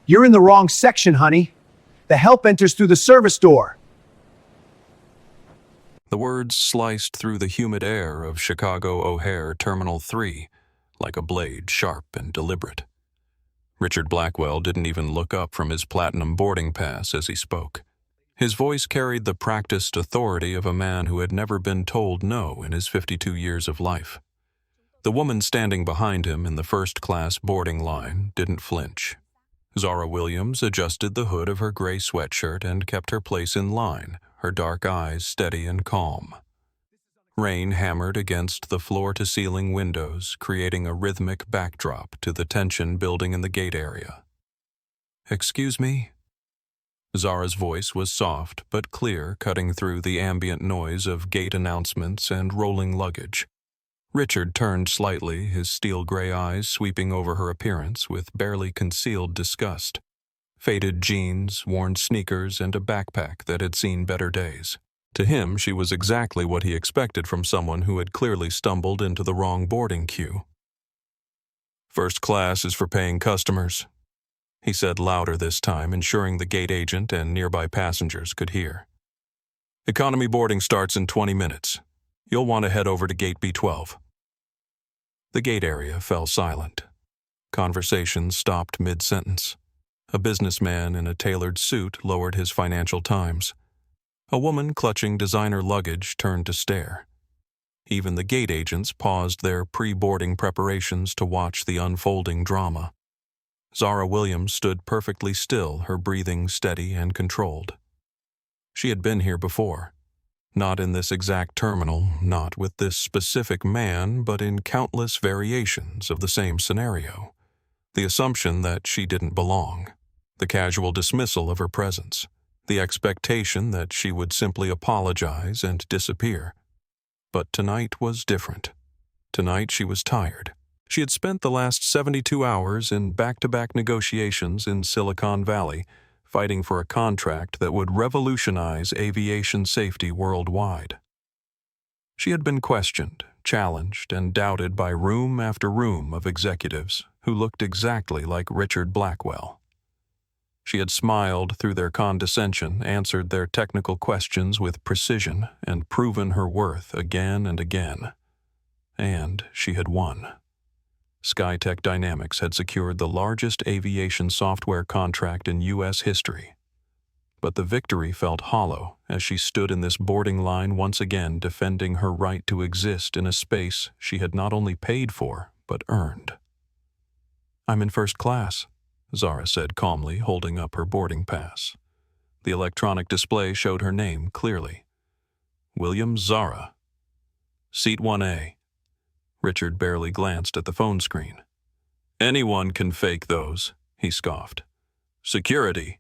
You're in the wrong section, honey. The help enters through the service door. The words sliced through the humid air of Chicago O'Hare Terminal 3 like a blade, sharp and deliberate. Richard Blackwell didn't even look up from his platinum boarding pass as he spoke. His voice carried the practiced authority of a man who had never been told no in his 52 years of life. The woman standing behind him in the first-class boarding line didn't flinch. Zara Williams adjusted the hood of her gray sweatshirt and kept her place in line, her dark eyes steady and calm. Rain hammered against the floor-to-ceiling windows, creating a rhythmic backdrop to the tension building in the gate area. "Excuse me?" Zara's voice was soft but clear, cutting through the ambient noise of gate announcements and rolling luggage. Richard turned slightly, his steel-gray eyes sweeping over her appearance with barely concealed disgust. Faded jeans, worn sneakers, and a backpack that had seen better days. To him, she was exactly what he expected from someone who had clearly stumbled into the wrong boarding queue. "First class is for paying customers," he said louder this time, ensuring the gate agent and nearby passengers could hear. "Economy boarding starts in 20 minutes. You'll want to head over to gate B12. The gate area fell silent. Conversation stopped mid-sentence. A businessman in a tailored suit lowered his Financial Times. A woman clutching designer luggage turned to stare. Even the gate agents paused their pre-boarding preparations to watch the unfolding drama. Zara Williams stood perfectly still, her breathing steady and controlled. She had been here before. Not in this exact terminal, not with this specific man, but in countless variations of the same scenario. The assumption that she didn't belong. The casual dismissal of her presence. The expectation that she would simply apologize and disappear. But tonight was different. Tonight she was tired. She had spent the last 72 hours in back-to-back negotiations in Silicon Valley, fighting for a contract that would revolutionize aviation safety worldwide. She had been questioned, challenged, and doubted by room after room of executives who looked exactly like Richard Blackwell. She had smiled through their condescension, answered their technical questions with precision, and proven her worth again and again. And she had won. SkyTech Dynamics had secured the largest aviation software contract in U.S. history. But the victory felt hollow as she stood in this boarding line once again defending her right to exist in a space she had not only paid for, but earned. "I'm in first class," Zara said calmly, holding up her boarding pass. The electronic display showed her name clearly. Williams Zara. Seat 1A. Richard barely glanced at the phone screen. "Anyone can fake those," he scoffed. "Security."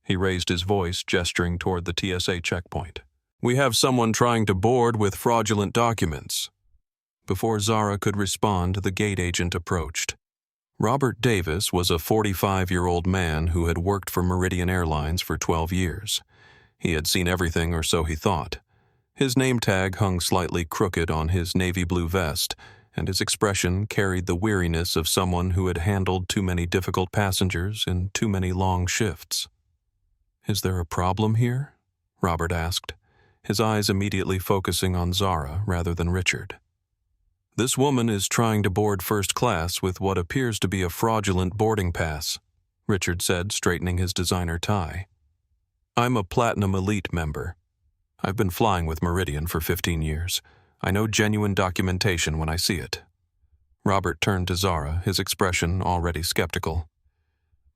He raised his voice, gesturing toward the TSA checkpoint. "We have someone trying to board with fraudulent documents." Before Zara could respond, the gate agent approached. Robert Davis was a 45-year-old man who had worked for Meridian Airlines for 12 years. He had seen everything, or so he thought. His name tag hung slightly crooked on his navy blue vest, and his expression carried the weariness of someone who had handled too many difficult passengers in too many long shifts. "Is there a problem here?" Robert asked, his eyes immediately focusing on Zara rather than Richard. "This woman is trying to board first class with what appears to be a fraudulent boarding pass," Richard said, straightening his designer tie. "I'm a Platinum Elite member. I've been flying with Meridian for 15 years. I know genuine documentation when I see it." Robert turned to Zara, his expression already skeptical.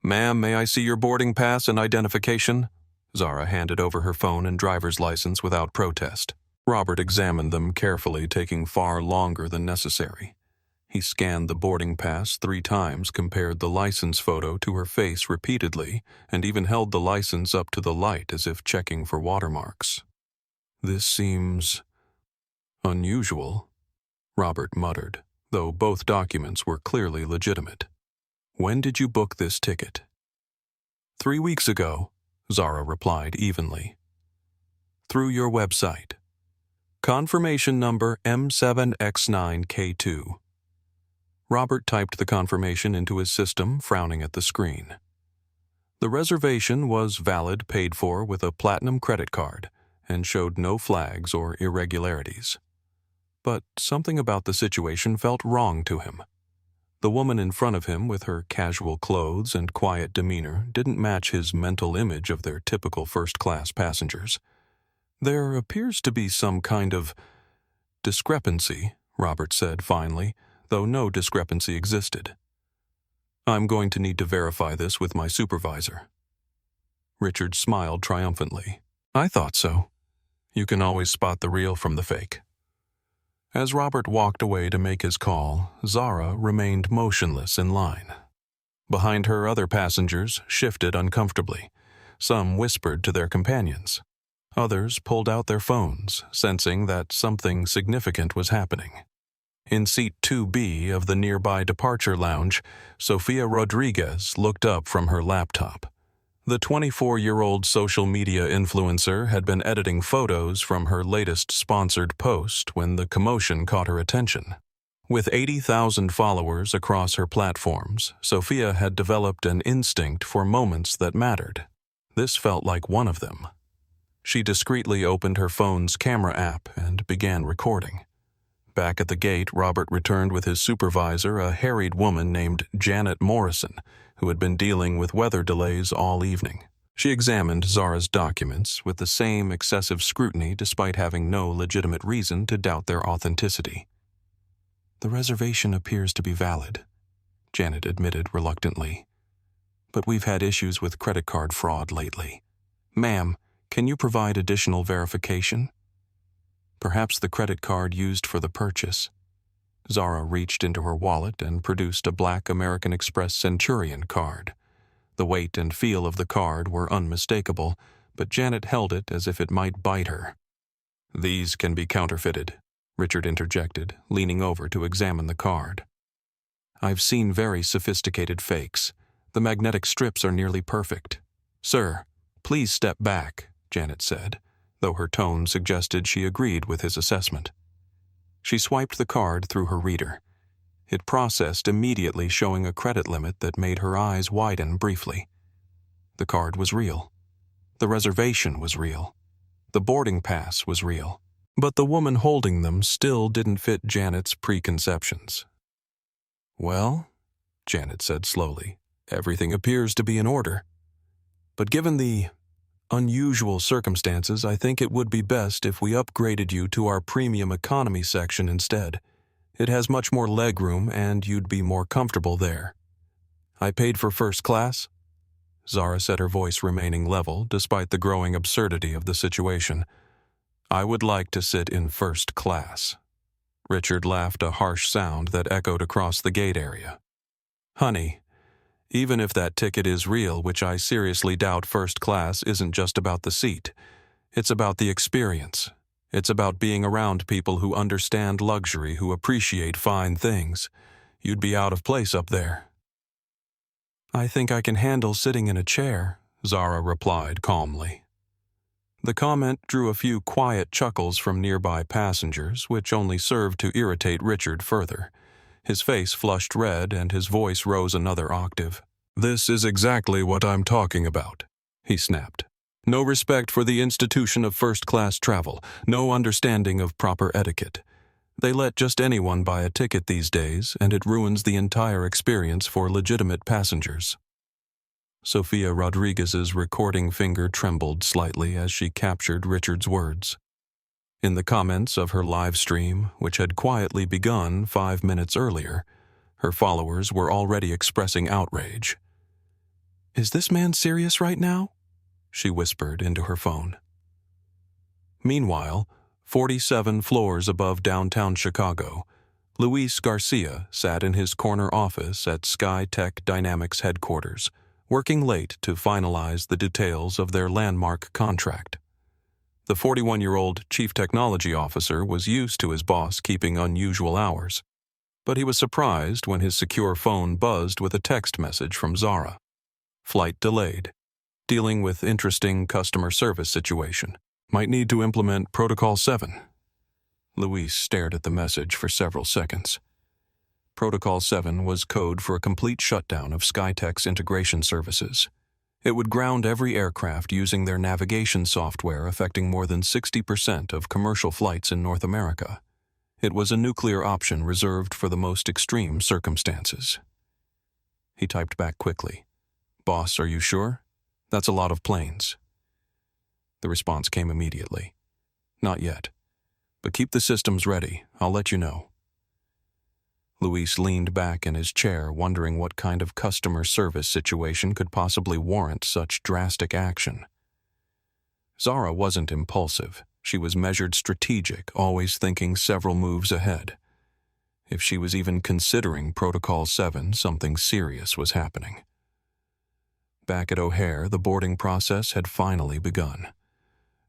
"Ma'am, may I see your boarding pass and identification?" Zara handed over her phone and driver's license without protest. Robert examined them carefully, taking far longer than necessary. He scanned the boarding pass 3 times, compared the license photo to her face repeatedly, and even held the license up to the light as if checking for watermarks. "This seems unusual," Robert muttered, though both documents were clearly legitimate. "When did you book this ticket?" 3 weeks ago, Zara replied evenly. "Through your website. Confirmation number M7X9K2. Robert typed the confirmation into his system, frowning at the screen. The reservation was valid, paid for with a platinum credit card, and showed no flags or irregularities. But something about the situation felt wrong to him. The woman in front of him, with her casual clothes and quiet demeanor, didn't match his mental image of their typical first-class passengers. There appears to be some kind of discrepancy, Robert said finally, though no discrepancy existed. I'm going to need to verify this with my supervisor. Richard smiled triumphantly. I thought so. You can always spot the real from the fake. As Robert walked away to make his call, Zara remained motionless in line. Behind her, other passengers shifted uncomfortably. Some whispered to their companions. Others pulled out their phones, sensing that something significant was happening. In seat 2B of the nearby departure lounge, Sofia Rodriguez looked up from her laptop. The 24-year-old social media influencer had been editing photos from her latest sponsored post when the commotion caught her attention. With 80,000 followers across her platforms, Sofia had developed an instinct for moments that mattered. This felt like one of them. She discreetly opened her phone's camera app and began recording. Back at the gate, Robert returned with his supervisor, a harried woman named Janet Morrison, who had been dealing with weather delays all evening. She examined Zara's documents with the same excessive scrutiny despite having no legitimate reason to doubt their authenticity. The reservation appears to be valid, Janet admitted reluctantly. But we've had issues with credit card fraud lately. Ma'am, can you provide additional verification? Perhaps the credit card used for the purchase. Zara reached into her wallet and produced a black American Express Centurion card. The weight and feel of the card were unmistakable, but Janet held it as if it might bite her. These can be counterfeited, Richard interjected, leaning over to examine the card. I've seen very sophisticated fakes. The magnetic strips are nearly perfect. Sir, please step back, Janet said, though her tone suggested she agreed with his assessment. She swiped the card through her reader. It processed immediately, showing a credit limit that made her eyes widen briefly. The card was real. The reservation was real. The boarding pass was real. But the woman holding them still didn't fit Janet's preconceptions. Well, Janet said slowly, everything appears to be in order. But given the unusual circumstances, I think it would be best if we upgraded you to our premium economy section instead. It has much more legroom and you'd be more comfortable there. I paid for first class? Zara said, her voice remaining level despite the growing absurdity of the situation. I would like to sit in first class. Richard laughed, a harsh sound that echoed across the gate area. Honey, even if that ticket is real, which I seriously doubt, first class isn't just about the seat. It's about the experience. It's about being around people who understand luxury, who appreciate fine things. You'd be out of place up there. I think I can handle sitting in a chair, Zara replied calmly. The comment drew a few quiet chuckles from nearby passengers, which only served to irritate Richard further. His face flushed red and his voice rose another octave. This is exactly what I'm talking about, he snapped. No respect for the institution of first-class travel, no understanding of proper etiquette. They let just anyone buy a ticket these days, and it ruins the entire experience for legitimate passengers. Sofia Rodriguez's recording finger trembled slightly as she captured Richard's words. In the comments of her live stream, which had quietly begun 5 minutes earlier, her followers were already expressing outrage. Is this man serious right now? She whispered into her phone. Meanwhile, 47 floors above downtown Chicago, Luis Garcia sat in his corner office at SkyTech Dynamics headquarters, working late to finalize the details of their landmark contract. The 41-year-old chief technology officer was used to his boss keeping unusual hours, but he was surprised when his secure phone buzzed with a text message from Zara. Flight delayed. Dealing with interesting customer service situation. Might need to implement Protocol 7. Luis stared at the message for several seconds. Protocol 7 was code for a complete shutdown of SkyTech's integration services. It would ground every aircraft using their navigation software, affecting more than 60% of commercial flights in North America. It was a nuclear option reserved for the most extreme circumstances. He typed back quickly. "Boss, are you sure? That's a lot of planes." The response came immediately. "Not yet. But keep the systems ready. I'll let you know." Luis leaned back in his chair, wondering what kind of customer service situation could possibly warrant such drastic action. Zara wasn't impulsive. She was measured, strategic, always thinking several moves ahead. If she was even considering Protocol 7, something serious was happening. Back at O'Hare, the boarding process had finally begun.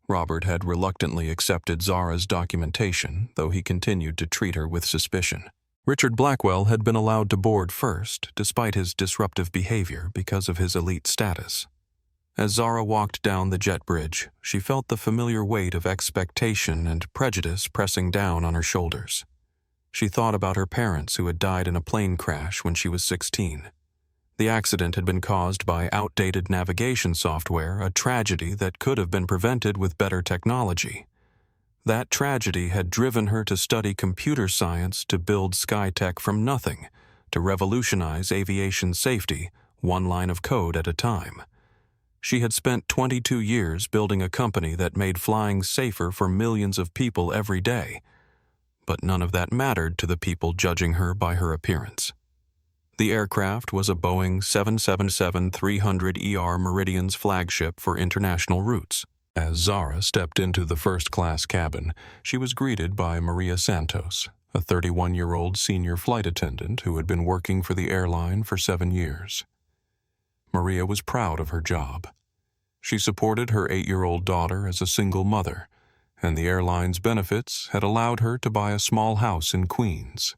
Robert had reluctantly accepted Zara's documentation, though he continued to treat her with suspicion. Richard Blackwell had been allowed to board first, despite his disruptive behavior because of his elite status. As Zara walked down the jet bridge, she felt the familiar weight of expectation and prejudice pressing down on her shoulders. She thought about her parents who had died in a plane crash when she was 16. The accident had been caused by outdated navigation software, a tragedy that could have been prevented with better technology. That tragedy had driven her to study computer science to build SkyTech from nothing, to revolutionize aviation safety, one line of code at a time. She had spent 22 years building a company that made flying safer for millions of people every day, but none of that mattered to the people judging her by her appearance. The aircraft was a Boeing 777-300ER Meridian's flagship for international routes. As Zara stepped into the first-class cabin, she was greeted by Maria Santos, a 31-year-old senior flight attendant who had been working for the airline for 7 years. Maria was proud of her job. She supported her 8-year-old daughter as a single mother, and the airline's benefits had allowed her to buy a small house in Queens.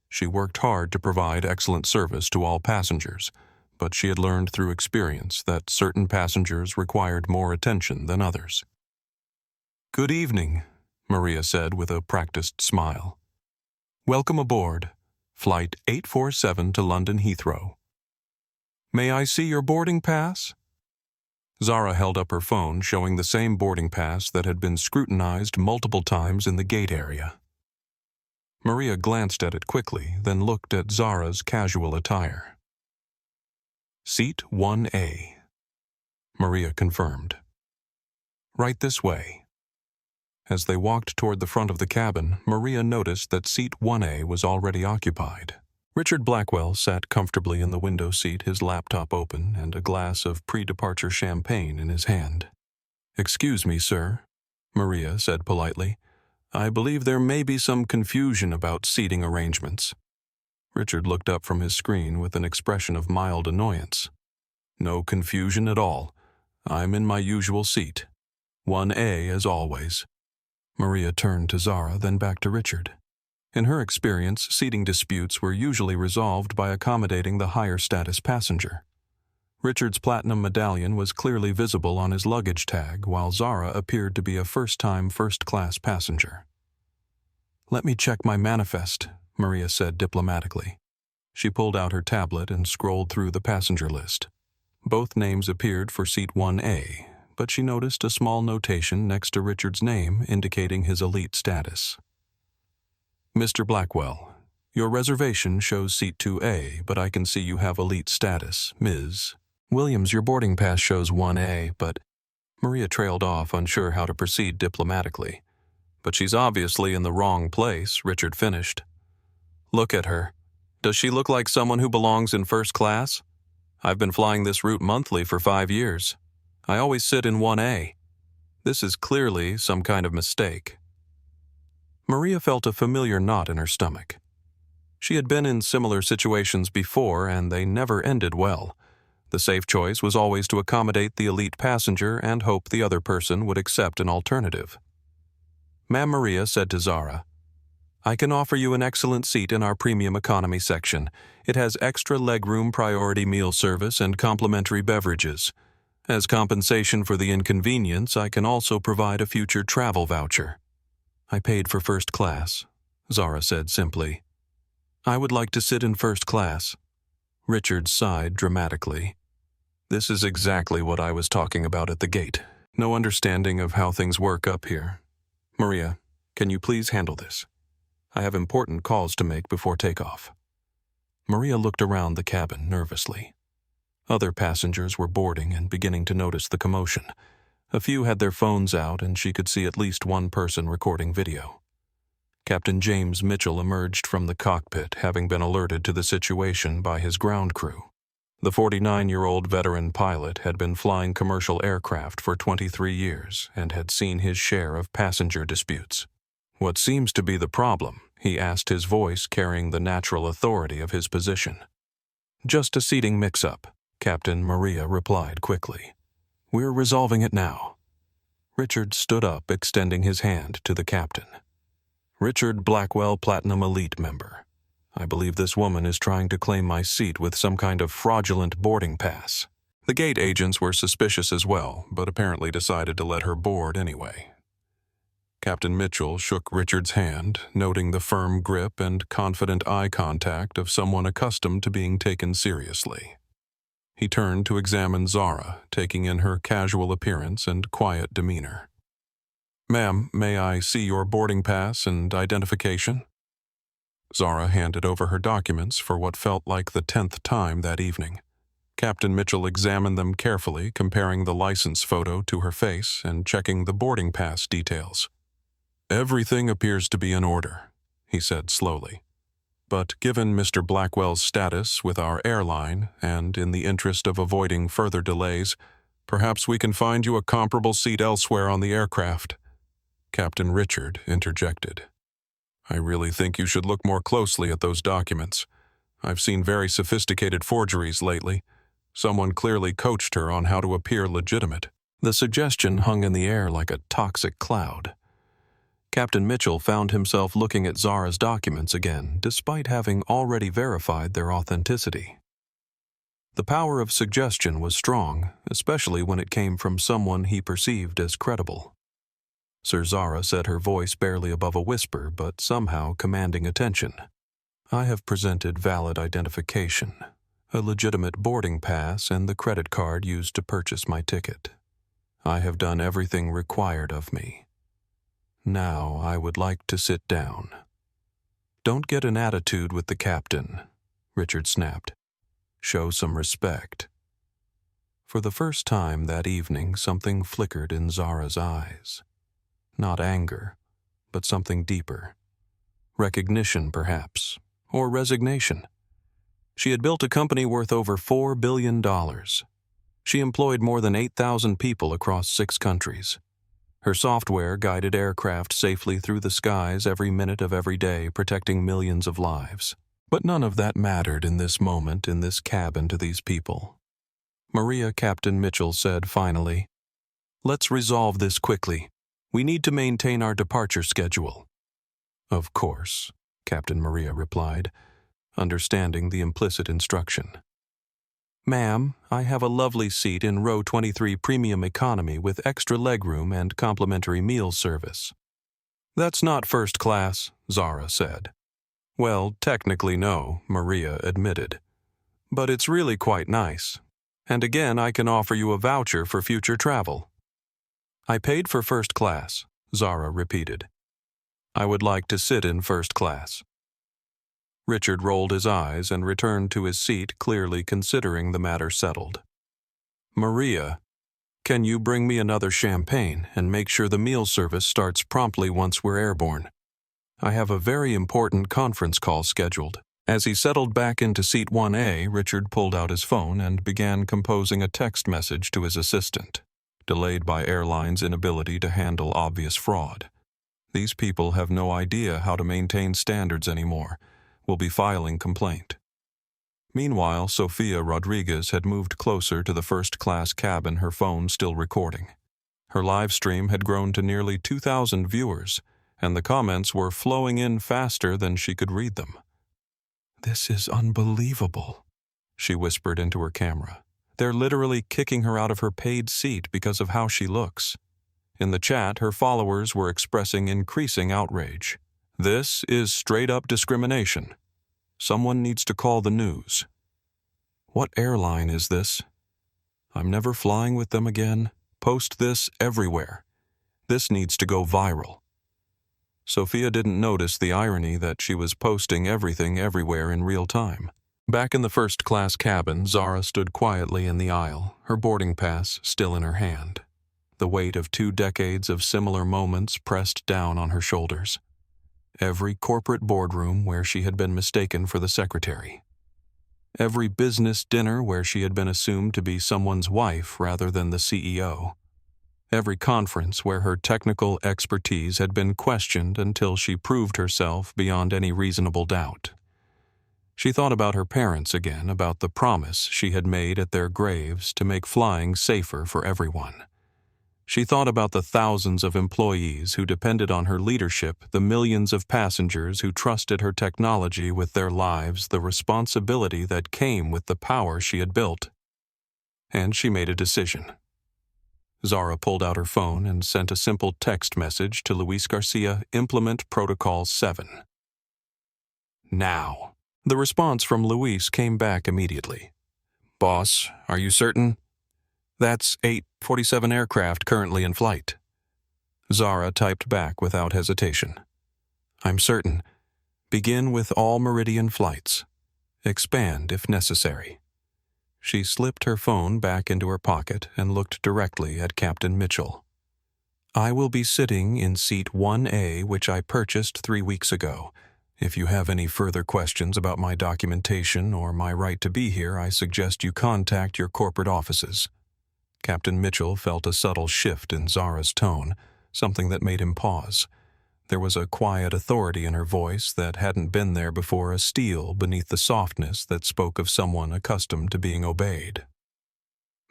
She worked hard to provide excellent service to all passengers, but she had learned through experience that certain passengers required more attention than others. "Good evening," Maria said with a practiced smile. "Welcome aboard. Flight 847 to London Heathrow. May I see your boarding pass?" Zara held up her phone, showing the same boarding pass that had been scrutinized multiple times in the gate area. Maria glanced at it quickly, then looked at Zara's casual attire. "Seat 1A. Maria confirmed. "Right this way." As they walked toward the front of the cabin, Maria noticed that Seat 1A was already occupied. Richard Blackwell sat comfortably in the window seat, his laptop open and a glass of pre-departure champagne in his hand. "Excuse me, sir," Maria said politely. "I believe there may be some confusion about seating arrangements." Richard looked up from his screen with an expression of mild annoyance. "No confusion at all. I'm in my usual seat. 1A as always." Maria turned to Zara, then back to Richard. In her experience, seating disputes were usually resolved by accommodating the higher status passenger. Richard's platinum medallion was clearly visible on his luggage tag, while Zara appeared to be a first-time first-class passenger. "Let me check my manifest," Maria said diplomatically. She pulled out her tablet and scrolled through the passenger list. Both names appeared for Seat 1A, but she noticed a small notation next to Richard's name indicating his elite status. "Mr. Blackwell, your reservation shows Seat 2A, but I can see you have elite status, Ms. Williams, your boarding pass shows 1A, but..." Maria trailed off, unsure how to proceed diplomatically. "But she's obviously in the wrong place," Richard finished. "Look at her. Does she look like someone who belongs in first class? I've been flying this route monthly for 5 years. I always sit in 1A. This is clearly some kind of mistake." Maria felt a familiar knot in her stomach. She had been in similar situations before, and they never ended well. The safe choice was always to accommodate the elite passenger and hope the other person would accept an alternative. Ma'am Maria said to Zara, "I can offer you an excellent seat in our premium economy section. It has extra legroom, priority meal service, and complimentary beverages. As compensation for the inconvenience, I can also provide a future travel voucher." "I paid for first class," Zara said simply. "I would like to sit in first class." Richard sighed dramatically. This is exactly what I was talking about at the gate. No understanding of how things work up here. Maria, can you please handle this? I have important calls to make before takeoff. Maria looked around the cabin nervously. Other passengers were boarding and beginning to notice the commotion. A few had their phones out, and she could see at least one person recording video. Captain James Mitchell emerged from the cockpit, having been alerted to the situation by his ground crew. The 49-year-old veteran pilot had been flying commercial aircraft for 23 years and had seen his share of passenger disputes. "What seems to be the problem?" he asked, his voice carrying the natural authority of his position. "Just a seating mix-up," Captain Maria replied quickly. "We're resolving it now." Richard stood up, extending his hand to the captain. "Richard Blackwell, Platinum Elite member. I believe this woman is trying to claim my seat with some kind of fraudulent boarding pass." The gate agents were suspicious as well, but apparently decided to let her board anyway. Captain Mitchell shook Richard's hand, noting the firm grip and confident eye contact of someone accustomed to being taken seriously. He turned to examine Zara, taking in her casual appearance and quiet demeanor. "Ma'am, may I see your boarding pass and identification?" Zara handed over her documents for what felt like the 10th time that evening. Captain Mitchell examined them carefully, comparing the license photo to her face and checking the boarding pass details. "Everything appears to be in order," he said slowly. "But given Mr. Blackwell's status with our airline, and in the interest of avoiding further delays, perhaps we can find you a comparable seat elsewhere on the aircraft." Captain Richard interjected. "I really think you should look more closely at those documents. I've seen very sophisticated forgeries lately. Someone clearly coached her on how to appear legitimate." The suggestion hung in the air like a toxic cloud. Captain Mitchell found himself looking at Zara's documents again, despite having already verified their authenticity. The power of suggestion was strong, especially when it came from someone he perceived as credible. Sir Zara said, her voice barely above a whisper, but somehow commanding attention. "I have presented valid identification, a legitimate boarding pass, and the credit card used to purchase my ticket. I have done everything required of me. Now I would like to sit down." "Don't get an attitude with the captain," Richard snapped. "Show some respect." For the first time that evening, something flickered in Zara's eyes. Not anger, but something deeper. Recognition, perhaps, or resignation. She had built a company worth over $4 billion. She employed more than 8,000 people across 6 countries. Her software guided aircraft safely through the skies every minute of every day, protecting millions of lives. But none of that mattered in this moment in this cabin to these people. Maria, Captain Mitchell said finally, "Let's resolve this quickly. We need to maintain our departure schedule." "Of course," Captain Maria replied, understanding the implicit instruction. "Ma'am, I have a lovely seat in row 23 premium economy with extra legroom and complimentary meal service." "That's not first class," Zara said. "Well, technically no," Maria admitted. "But it's really quite nice. And again, I can offer you a voucher for future travel." "I paid for first class," Zara repeated. "I would like to sit in first class." Richard rolled his eyes and returned to his seat, clearly considering the matter settled. "Maria, can you bring me another champagne and make sure the meal service starts promptly once we're airborne? I have a very important conference call scheduled." As he settled back into seat 1A, Richard pulled out his phone and began composing a text message to his assistant, delayed by airline's inability to handle obvious fraud. These people have no idea how to maintain standards anymore. Will be filing complaint. Meanwhile, Sofia Rodriguez had moved closer to the first-class cabin, her phone still recording. Her live stream had grown to nearly 2,000 viewers, and the comments were flowing in faster than she could read them. "This is unbelievable," she whispered into her camera. "They're literally kicking her out of her paid seat because of how she looks." In the chat, her followers were expressing increasing outrage. "This is straight-up discrimination. Someone needs to call the news." "What airline is this?" I'm never flying with them again. Post this everywhere. This needs to go viral. Sophia didn't notice the irony that she was posting everything everywhere in real time. Back in the first-class cabin, Zara stood quietly in the aisle, her boarding pass still in her hand. The weight of 2 decades of similar moments pressed down on her shoulders. Every corporate boardroom where she had been mistaken for the secretary. Every business dinner where she had been assumed to be someone's wife rather than the CEO. Every conference where her technical expertise had been questioned until she proved herself beyond any reasonable doubt. She thought about her parents again, about the promise she had made at their graves to make flying safer for everyone. She thought about the thousands of employees who depended on her leadership, the millions of passengers who trusted her technology with their lives, the responsibility that came with the power she had built. And she made a decision. Zara pulled out her phone and sent a simple text message to Luis Garcia, Implement Protocol 7. Now. The response from Luis came back immediately. Boss, are you certain? That's 847 aircraft currently in flight. Zara typed back without hesitation. I'm certain. Begin with all Meridian flights. Expand if necessary. She slipped her phone back into her pocket and looked directly at Captain Mitchell. I will be sitting in seat 1A, which I purchased 3 weeks ago. If you have any further questions about my documentation or my right to be here, I suggest you contact your corporate offices. Captain Mitchell felt a subtle shift in Zara's tone, something that made him pause. There was a quiet authority in her voice that hadn't been there before, a steel beneath the softness that spoke of someone accustomed to being obeyed.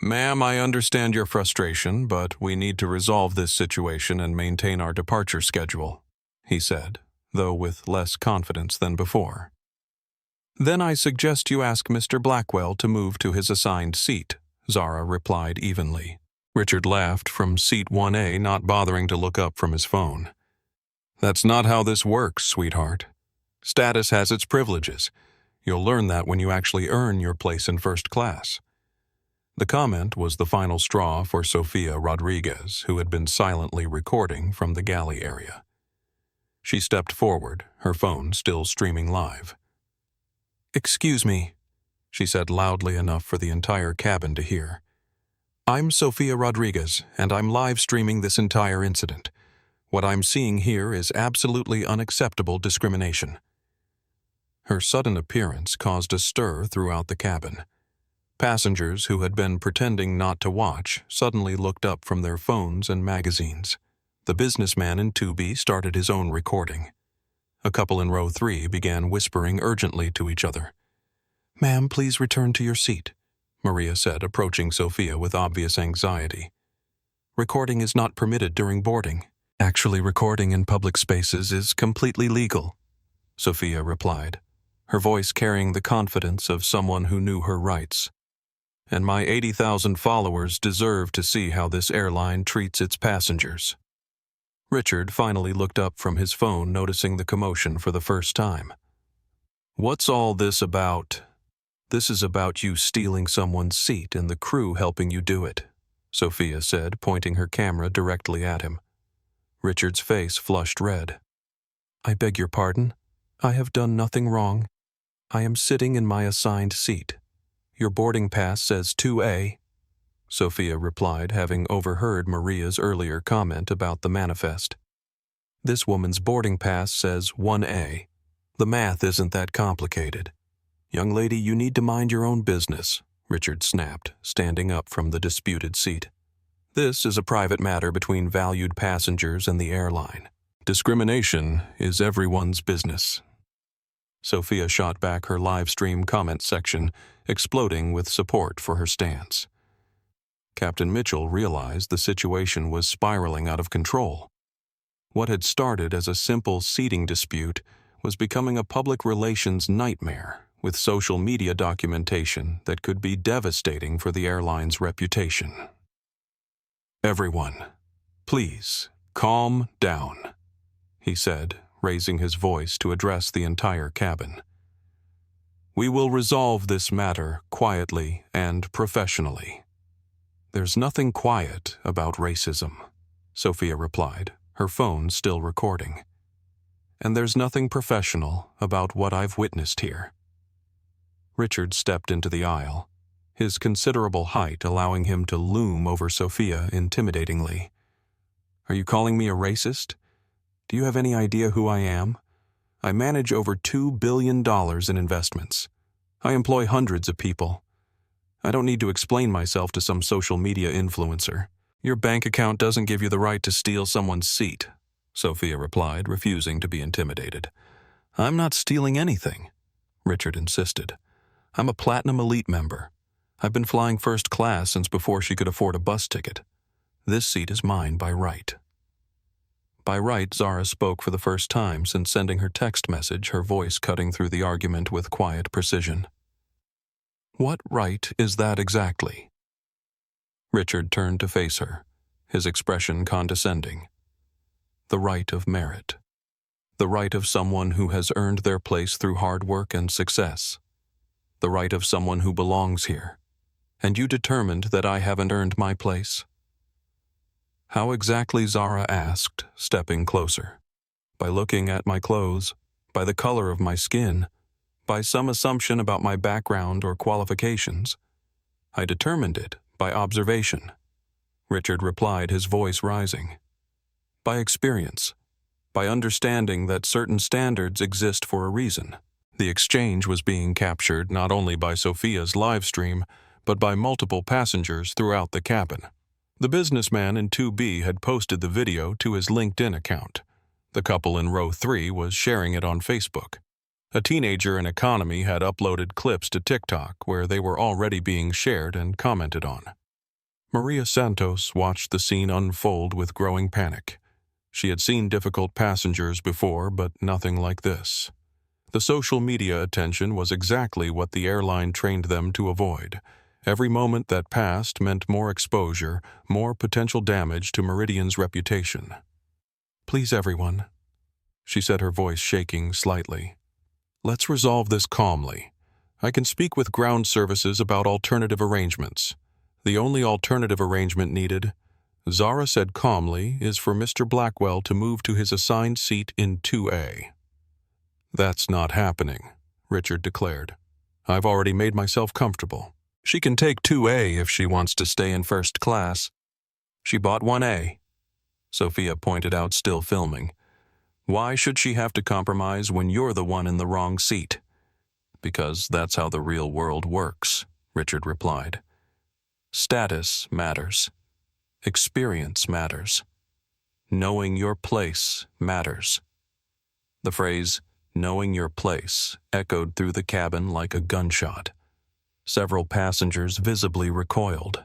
Ma'am, I understand your frustration, but we need to resolve this situation and maintain our departure schedule, he said, though with less confidence than before. Then I suggest you ask Mr. Blackwell to move to his assigned seat, Zara replied evenly. Richard laughed from seat 1A, not bothering to look up from his phone. That's not how this works, sweetheart. Status has its privileges. You'll learn that when you actually earn your place in first class. The comment was the final straw for Sofia Rodriguez, who had been silently recording from the galley area. She stepped forward, her phone still streaming live. Excuse me, she said loudly enough for the entire cabin to hear. I'm Sofia Rodriguez, and I'm live streaming this entire incident. What I'm seeing here is absolutely unacceptable discrimination. Her sudden appearance caused a stir throughout the cabin. Passengers who had been pretending not to watch suddenly looked up from their phones and magazines. The businessman in 2B started his own recording. A couple in row 3 began whispering urgently to each other. Ma'am, please return to your seat, Maria said, approaching Sophia with obvious anxiety. Recording is not permitted during boarding. Actually, recording in public spaces is completely legal, Sophia replied, her voice carrying the confidence of someone who knew her rights. And my 80,000 followers deserve to see how this airline treats its passengers. Richard finally looked up from his phone, noticing the commotion for the first time. What's all this about? This is about you stealing someone's seat and the crew helping you do it, Sophia said, pointing her camera directly at him. Richard's face flushed red. I beg your pardon. I have done nothing wrong. I am sitting in my assigned seat. Your boarding pass says 2A, Sophia replied, having overheard Maria's earlier comment about the manifest. This woman's boarding pass says 1A. The math isn't that complicated. Young lady, you need to mind your own business, Richard snapped, standing up from the disputed seat. This is a private matter between valued passengers and the airline. Discrimination is everyone's business. Sophia shot back her live stream comment section, exploding with support for her stance. Captain Mitchell realized the situation was spiraling out of control. What had started as a simple seating dispute was becoming a public relations nightmare with social media documentation that could be devastating for the airline's reputation. Everyone, please calm down, he said, raising his voice to address the entire cabin. We will resolve this matter quietly and professionally. There's nothing quiet about racism, Sophia replied, her phone still recording. And there's nothing professional about what I've witnessed here. Richard stepped into the aisle, his considerable height allowing him to loom over Sophia intimidatingly. Are you calling me a racist? Do you have any idea who I am? I manage over $2 billion in investments. I employ hundreds of people. I don't need to explain myself to some social media influencer. Your bank account doesn't give you the right to steal someone's seat, Sophia replied, refusing to be intimidated. I'm not stealing anything, Richard insisted. I'm a Platinum Elite member. I've been flying first class since before she could afford a bus ticket. This seat is mine by right. By right, Zara spoke for the first time since sending her text message, her voice cutting through the argument with quiet precision. What right is that exactly? Richard turned to face her, his expression condescending. The right of merit. The right of someone who has earned their place through hard work and success. The right of someone who belongs here. And you determined that I haven't earned my place? How exactly, Zara asked, stepping closer. By looking at my clothes, by the color of my skin, by some assumption about my background or qualifications. I determined it by observation, Richard replied, his voice rising. By experience, by understanding that certain standards exist for a reason. The exchange was being captured not only by Sophia's live stream, but by multiple passengers throughout the cabin. The businessman in 2B had posted the video to his LinkedIn account. The couple in row 3 was sharing it on Facebook. A teenager in economy had uploaded clips to TikTok where they were already being shared and commented on. Maria Santos watched the scene unfold with growing panic. She had seen difficult passengers before, but nothing like this. The social media attention was exactly what the airline trained them to avoid. Every moment that passed meant more exposure, more potential damage to Meridian's reputation. Please, everyone, she said, her voice shaking slightly. Let's resolve this calmly. I can speak with ground services about alternative arrangements. The only alternative arrangement needed, Zara said calmly, is for Mr. Blackwell to move to his assigned seat in 2A. That's not happening, Richard declared. I've already made myself comfortable. She can take 2A if she wants to stay in first class. She bought 1A, Sophia pointed out, still filming. Why should she have to compromise when you're the one in the wrong seat? Because that's how the real world works, Richard replied. Status matters. Experience matters. Knowing your place matters. The phrase, knowing your place, echoed through the cabin like a gunshot. Several passengers visibly recoiled.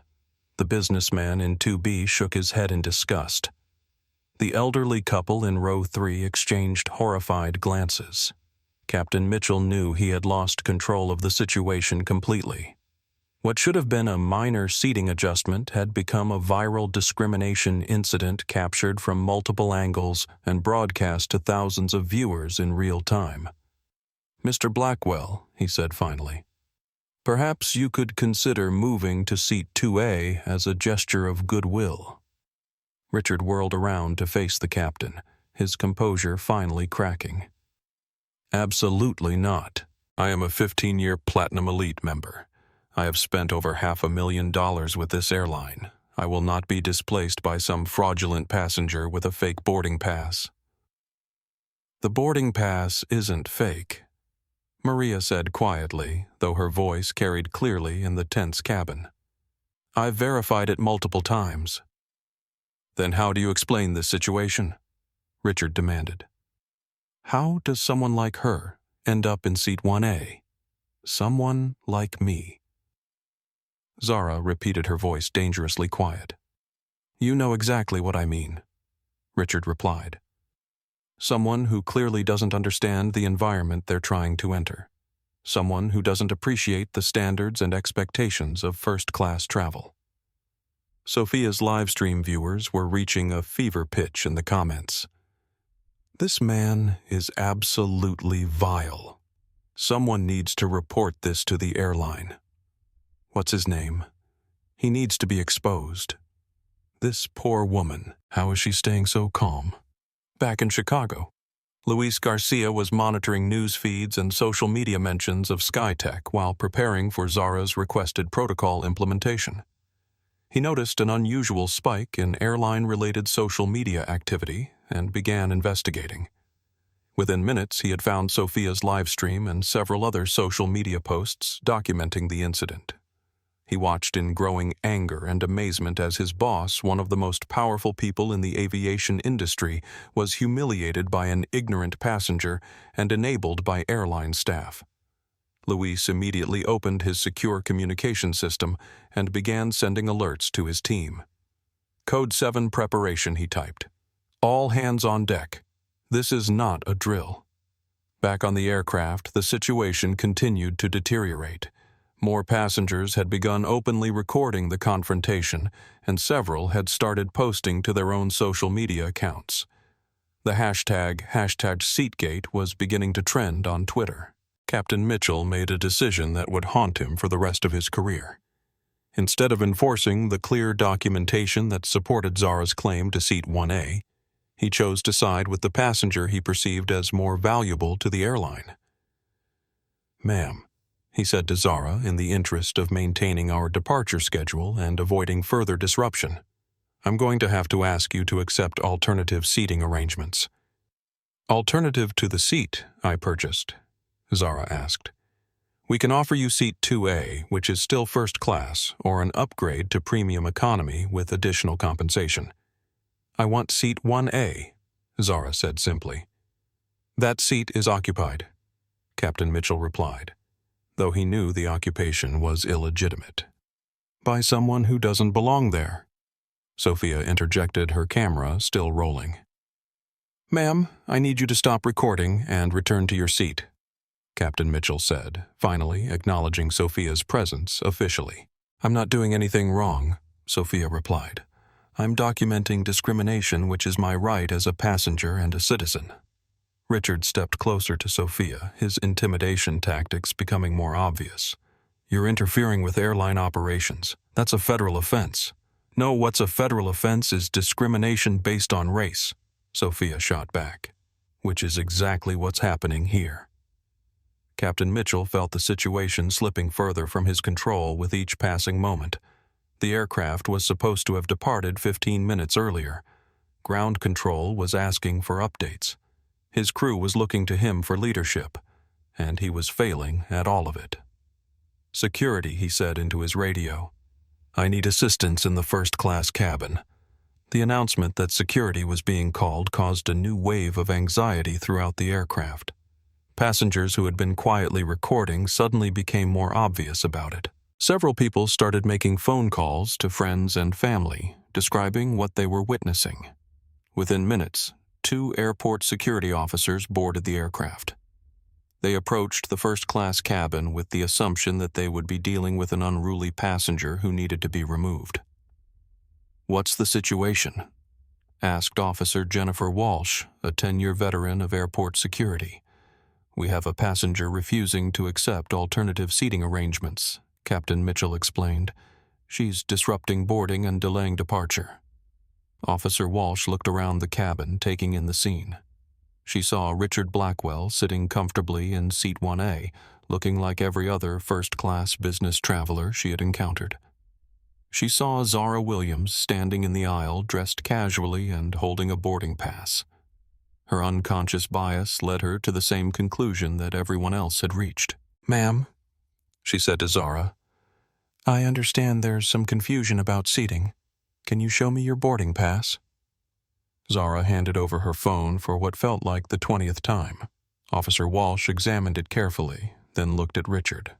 The businessman in 2B shook his head in disgust. The elderly couple in row 3 exchanged horrified glances. Captain Mitchell knew he had lost control of the situation completely. What should have been a minor seating adjustment had become a viral discrimination incident captured from multiple angles and broadcast to thousands of viewers in real time. Mr. Blackwell, he said finally, perhaps you could consider moving to seat 2A as a gesture of goodwill. Richard whirled around to face the captain, his composure finally cracking. Absolutely not. I am a 15-year Platinum Elite member. I have spent over $500,000 with this airline. I will not be displaced by some fraudulent passenger with a fake boarding pass. The boarding pass isn't fake, Maria said quietly, though her voice carried clearly in the tense cabin. I've verified it multiple times. Then how do you explain this situation? Richard demanded. How does someone like her end up in seat 1A? Someone like me. Zara repeated, her voice dangerously quiet. You know exactly what I mean, Richard replied. Someone who clearly doesn't understand the environment they're trying to enter. Someone who doesn't appreciate the standards and expectations of first-class travel. Sophia's livestream viewers were reaching a fever pitch in the comments. This man is absolutely vile. Someone needs to report this to the airline. What's his name? He needs to be exposed. This poor woman, how is she staying so calm? Back in Chicago, Luis Garcia was monitoring news feeds and social media mentions of SkyTech while preparing for Zara's requested protocol implementation. He noticed an unusual spike in airline-related social media activity and began investigating. Within minutes, he had found Sophia's livestream and several other social media posts documenting the incident. He watched in growing anger and amazement as his boss, one of the most powerful people in the aviation industry, was humiliated by an ignorant passenger and enabled by airline staff. Luis immediately opened his secure communication system and began sending alerts to his team. Code 7 preparation, he typed. All hands on deck. This is not a drill. Back on the aircraft, the situation continued to deteriorate. More passengers had begun openly recording the confrontation, and several had started posting to their own social media accounts. The hashtag #Seatgate was beginning to trend on Twitter. Captain Mitchell made a decision that would haunt him for the rest of his career. Instead of enforcing the clear documentation that supported Zara's claim to seat 1A, he chose to side with the passenger he perceived as more valuable to the airline. "Ma'am," he said to Zara in the interest of maintaining our departure schedule and avoiding further disruption, "I'm going to have to ask you to accept alternative seating arrangements." "Alternative to the seat I purchased?" Zara asked. "We can offer you seat 2A, which is still first class, or an upgrade to premium economy with additional compensation." "I want seat 1A, Zara said simply. "That seat is occupied," Captain Mitchell replied, though he knew the occupation was illegitimate. "By someone who doesn't belong there," Sophia interjected, her camera still rolling. "Ma'am, I need you to stop recording and return to your seat," Captain Mitchell said, finally acknowledging Sophia's presence officially. "I'm not doing anything wrong," Sophia replied. "I'm documenting discrimination, which is my right as a passenger and a citizen." Richard stepped closer to Sophia, his intimidation tactics becoming more obvious. "You're interfering with airline operations. That's a federal offense." "No, what's a federal offense is discrimination based on race," Sophia shot back, "which is exactly what's happening here." Captain Mitchell felt the situation slipping further from his control with each passing moment. The aircraft was supposed to have departed 15 minutes earlier. Ground control was asking for updates. His crew was looking to him for leadership, and he was failing at all of it. "Security," he said into his radio. "I need assistance in the first-class cabin." The announcement that security was being called caused a new wave of anxiety throughout the aircraft. Passengers who had been quietly recording suddenly became more obvious about it. Several people started making phone calls to friends and family, describing what they were witnessing. Within minutes, 2 airport security officers boarded the aircraft. They approached the first-class cabin with the assumption that they would be dealing with an unruly passenger who needed to be removed. "What's the situation?" asked Officer Jennifer Walsh, a 10-year veteran of airport security. "We have a passenger refusing to accept alternative seating arrangements," Captain Mitchell explained. "She's disrupting boarding and delaying departure." Officer Walsh looked around the cabin, taking in the scene. She saw Richard Blackwell sitting comfortably in seat 1A, looking like every other first-class business traveler she had encountered. She saw Zara Williams standing in the aisle, dressed casually and holding a boarding pass. Her unconscious bias led her to the same conclusion that everyone else had reached. "Ma'am," she said to Zara, "I understand there's some confusion about seating. Can you show me your boarding pass?" Zara handed over her phone for what felt like the 20th time. Officer Walsh examined it carefully, then looked at Richard.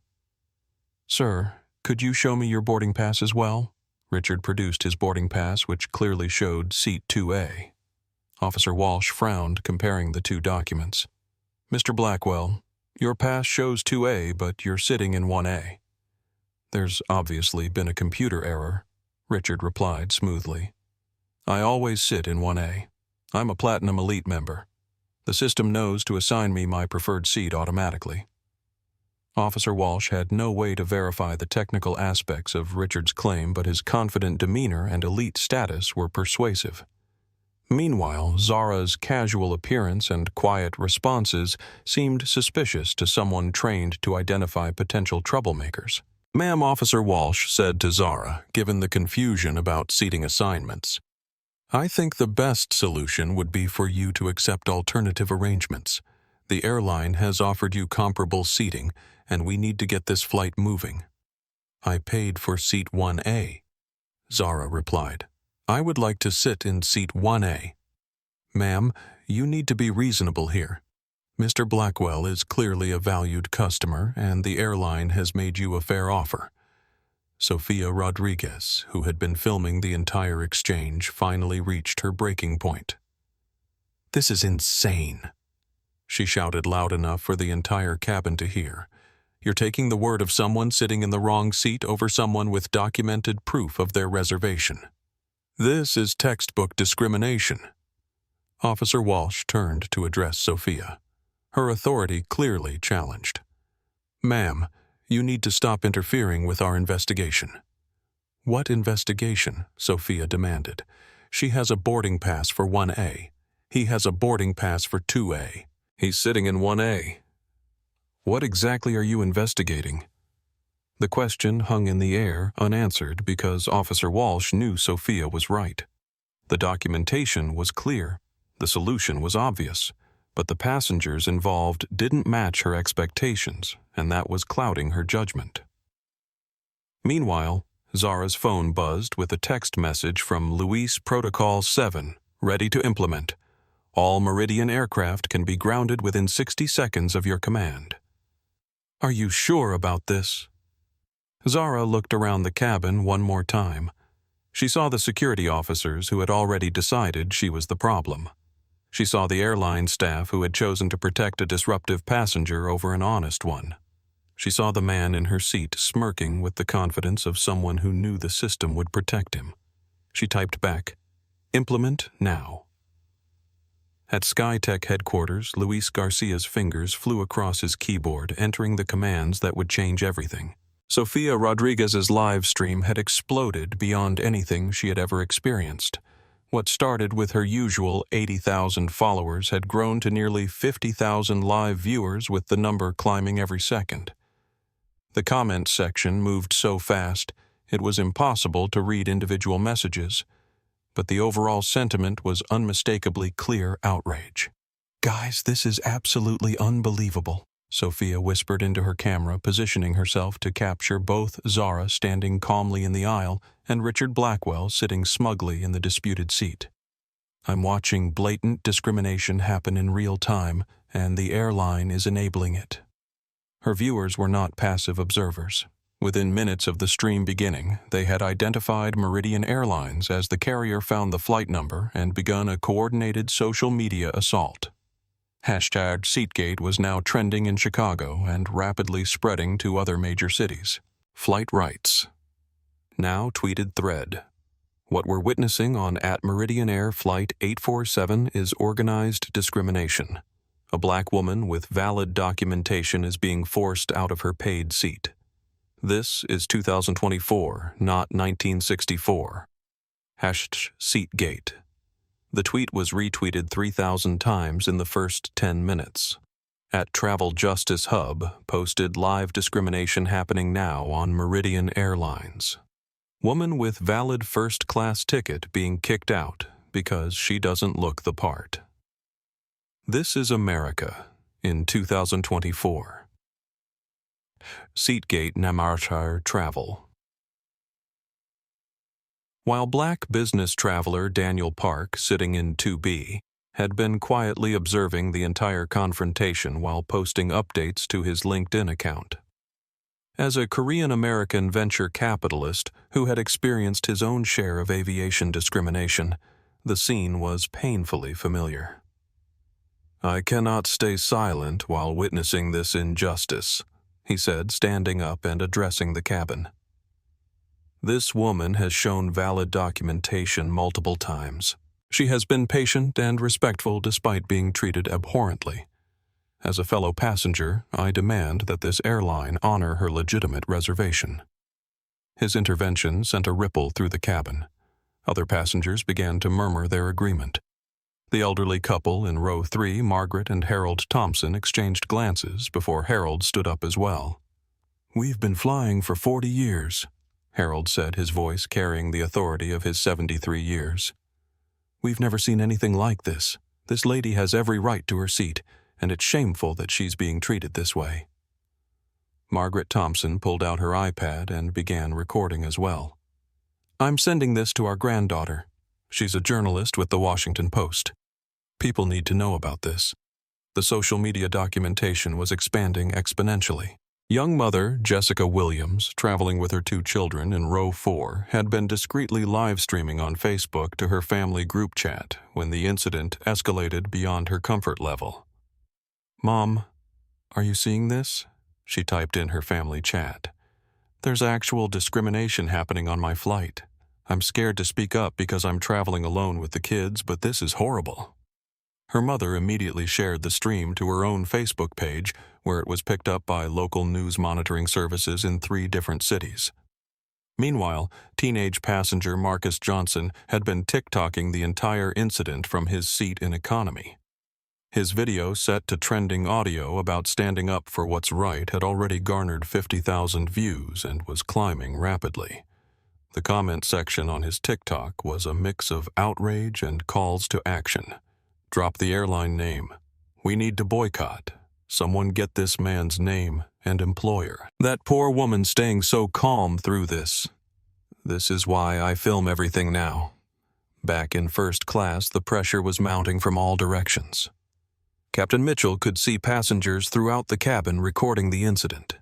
"Sir, could you show me your boarding pass as well?" Richard produced his boarding pass, which clearly showed seat 2A. Officer Walsh frowned, comparing the two documents. "Mr. Blackwell, your pass shows 2A, but you're sitting in 1A. "There's obviously been a computer error," Richard replied smoothly. "I always sit in 1A. I'm a Platinum Elite member. The system knows to assign me my preferred seat automatically." Officer Walsh had no way to verify the technical aspects of Richard's claim, but his confident demeanor and elite status were persuasive. Meanwhile, Zara's casual appearance and quiet responses seemed suspicious to someone trained to identify potential troublemakers. "Ma'am," Officer Walsh said to Zara, given the confusion about seating assignments, "I think the best solution would be for you to accept alternative arrangements. The airline has offered you comparable seating, and we need to get this flight moving." "I paid for seat 1A, Zara replied. "I would like to sit in seat 1A. "Ma'am, you need to be reasonable here. Mr. Blackwell is clearly a valued customer, and the airline has made you a fair offer." Sofia Rodriguez, who had been filming the entire exchange, finally reached her breaking point. "This is insane," she shouted loud enough for the entire cabin to hear. "You're taking the word of someone sitting in the wrong seat over someone with documented proof of their reservation. This is textbook discrimination." Officer Walsh turned to address Sophia, her authority clearly challenged. "Ma'am, you need to stop interfering with our investigation." "What investigation?" Sophia demanded. "She has a boarding pass for 1A. He has a boarding pass for 2A. He's sitting in 1A. What exactly are you investigating?" The question hung in the air, unanswered, because Officer Walsh knew Sophia was right. The documentation was clear, the solution was obvious, but the passengers involved didn't match her expectations, and that was clouding her judgment. Meanwhile, Zara's phone buzzed with a text message from Luis Protocol 7, ready to implement. "All Meridian aircraft can be grounded within 60 seconds of your command." "Are you sure about this?" Zara looked around the cabin one more time. She saw the security officers who had already decided she was the problem. She saw the airline staff who had chosen to protect a disruptive passenger over an honest one. She saw the man in her seat smirking with the confidence of someone who knew the system would protect him. She typed back, "Implement now." At SkyTech headquarters, Luis Garcia's fingers flew across his keyboard, entering the commands that would change everything. Sofia Rodriguez's live stream had exploded beyond anything she had ever experienced. What started with her usual 80,000 followers had grown to nearly 50,000 live viewers, with the number climbing every second. The comment section moved so fast, it was impossible to read individual messages, but the overall sentiment was unmistakably clear outrage. "Guys, this is absolutely unbelievable," Sophia whispered into her camera, positioning herself to capture both Zara standing calmly in the aisle and Richard Blackwell sitting smugly in the disputed seat. "I'm watching blatant discrimination happen in real time, and the airline is enabling it." Her viewers were not passive observers. Within minutes of the stream beginning, they had identified Meridian Airlines as the carrier, found the flight number, and begun a coordinated social media assault. Hashtag Seatgate was now trending in Chicago and rapidly spreading to other major cities. Flight rights. Now tweeted thread. "What we're witnessing on @Meridian Air Flight 847 is organized discrimination. A black woman with valid documentation is being forced out of her paid seat. This is 2024, not 1964. Hashtag Seatgate." The tweet was retweeted 3,000 times in the first 10 minutes. @Travel Justice Hub posted live discrimination happening now on Meridian Airlines. Woman with valid first-class ticket being kicked out because she doesn't look the part. This is America in 2024. Seatgate Namarchar Travel. While black business traveler Daniel Park, sitting in 2B, had been quietly observing the entire confrontation while posting updates to his LinkedIn account. As a Korean-American venture capitalist who had experienced his own share of aviation discrimination, the scene was painfully familiar. "I cannot stay silent while witnessing this injustice," he said, standing up and addressing the cabin. "This woman has shown valid documentation multiple times. She has been patient and respectful despite being treated abhorrently. As a fellow passenger, I demand that this airline honor her legitimate reservation." His intervention sent a ripple through the cabin. Other passengers began to murmur their agreement. The elderly couple in row 3, Margaret and Harold Thompson, exchanged glances before Harold stood up as well. "We've been flying for 40 years, Harold said, his voice carrying the authority of his 73 years. "We've never seen anything like this. This lady has every right to her seat, and it's shameful that she's being treated this way." Margaret Thompson pulled out her iPad and began recording as well. "I'm sending this to our granddaughter. She's a journalist with the Washington Post. People need to know about this." The social media documentation was expanding exponentially. Young mother Jessica Williams, traveling with her 2 children in row 4, had been discreetly live streaming on Facebook to her family group chat when the incident escalated beyond her comfort level. "Mom, are you seeing this?" she typed in her family chat. "There's actual discrimination happening on my flight. I'm scared to speak up because I'm traveling alone with the kids, but this is horrible." Her mother immediately shared the stream to her own Facebook page, where it was picked up by local news monitoring services in 3 different cities. Meanwhile, teenage passenger Marcus Johnson had been TikToking the entire incident from his seat in economy. His video, set to trending audio about standing up for what's right, had already garnered 50,000 views and was climbing rapidly. The comment section on his TikTok was a mix of outrage and calls to action. "Drop the airline name. We need to boycott. Someone get this man's name and employer. That poor woman staying so calm through this. This is why I film everything now." Back in first class, the pressure was mounting from all directions. Captain Mitchell could see passengers throughout the cabin recording the incident.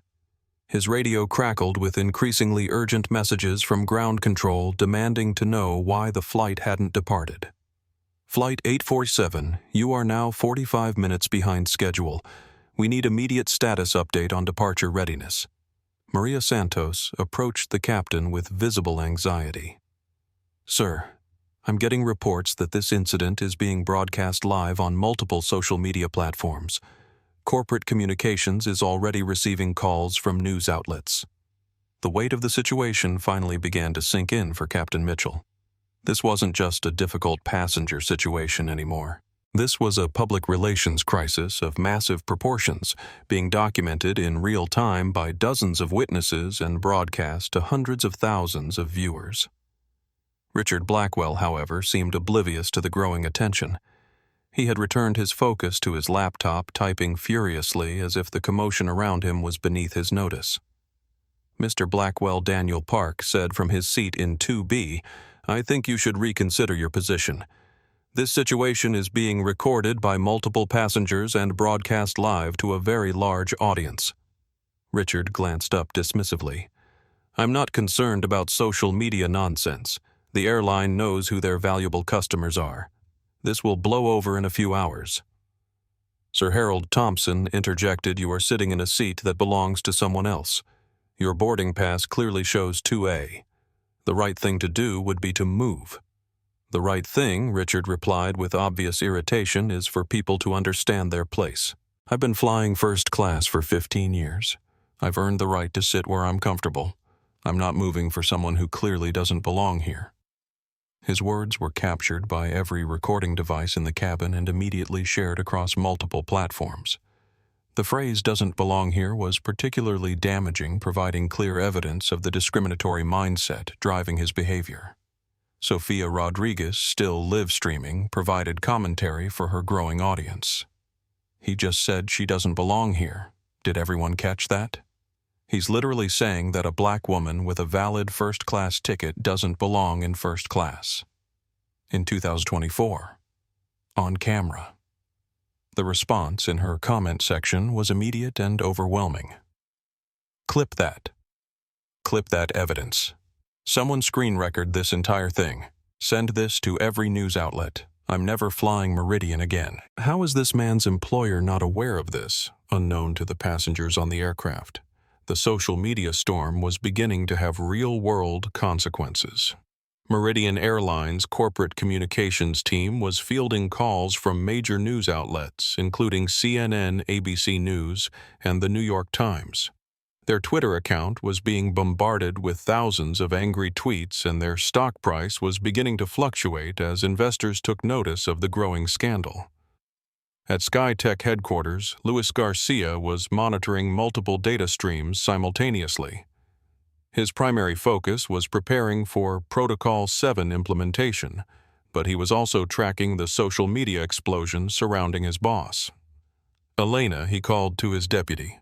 His radio crackled with increasingly urgent messages from ground control demanding to know why the flight hadn't departed. "Flight 847, you are now 45 minutes behind schedule. We need immediate status update on departure readiness." Maria Santos approached the captain with visible anxiety. "Sir, I'm getting reports that this incident is being broadcast live on multiple social media platforms. Corporate communications is already receiving calls from news outlets." The weight of the situation finally began to sink in for Captain Mitchell. This wasn't just a difficult passenger situation anymore. This was a public relations crisis of massive proportions, being documented in real time by dozens of witnesses and broadcast to hundreds of thousands of viewers. Richard Blackwell, however, seemed oblivious to the growing attention. He had returned his focus to his laptop, typing furiously as if the commotion around him was beneath his notice. Mr. Blackwell Daniel Park said from his seat in 2B, "I think you should reconsider your position. This situation is being recorded by multiple passengers and broadcast live to a very large audience." Richard glanced up dismissively. "I'm not concerned about social media nonsense. The airline knows who their valuable customers are. This will blow over in a few hours." Sir Harold Thompson interjected, "You are sitting in a seat that belongs to someone else. Your boarding pass clearly shows 2A. The right thing to do would be to move." "The right thing," Richard replied with obvious irritation, "is for people to understand their place. I've been flying first class for 15 years. I've earned the right to sit where I'm comfortable. I'm not moving for someone who clearly doesn't belong here." His words were captured by every recording device in the cabin and immediately shared across multiple platforms. The phrase "doesn't belong here" was particularly damaging, providing clear evidence of the discriminatory mindset driving his behavior. Sophia Rodriguez, still live streaming, provided commentary for her growing audience. "He just said she doesn't belong here. Did everyone catch that? He's literally saying that a black woman with a valid first-class ticket doesn't belong in first class." In 2024. On camera. The response in her comment section was immediate and overwhelming. "Clip that. Clip that evidence. Someone screen record this entire thing. Send this to every news outlet. I'm never flying Meridian again." How is this man's employer not aware of this, unknown to the passengers on the aircraft? The social media storm was beginning to have real-world consequences. Meridian Airlines' corporate communications team was fielding calls from major news outlets, including CNN, ABC News, and the New York Times. Their Twitter account was being bombarded with thousands of angry tweets, and their stock price was beginning to fluctuate as investors took notice of the growing scandal. At SkyTech headquarters, Luis Garcia was monitoring multiple data streams simultaneously. His primary focus was preparing for Protocol 7 implementation, but he was also tracking the social media explosion surrounding his boss. Elena, he called to his deputy.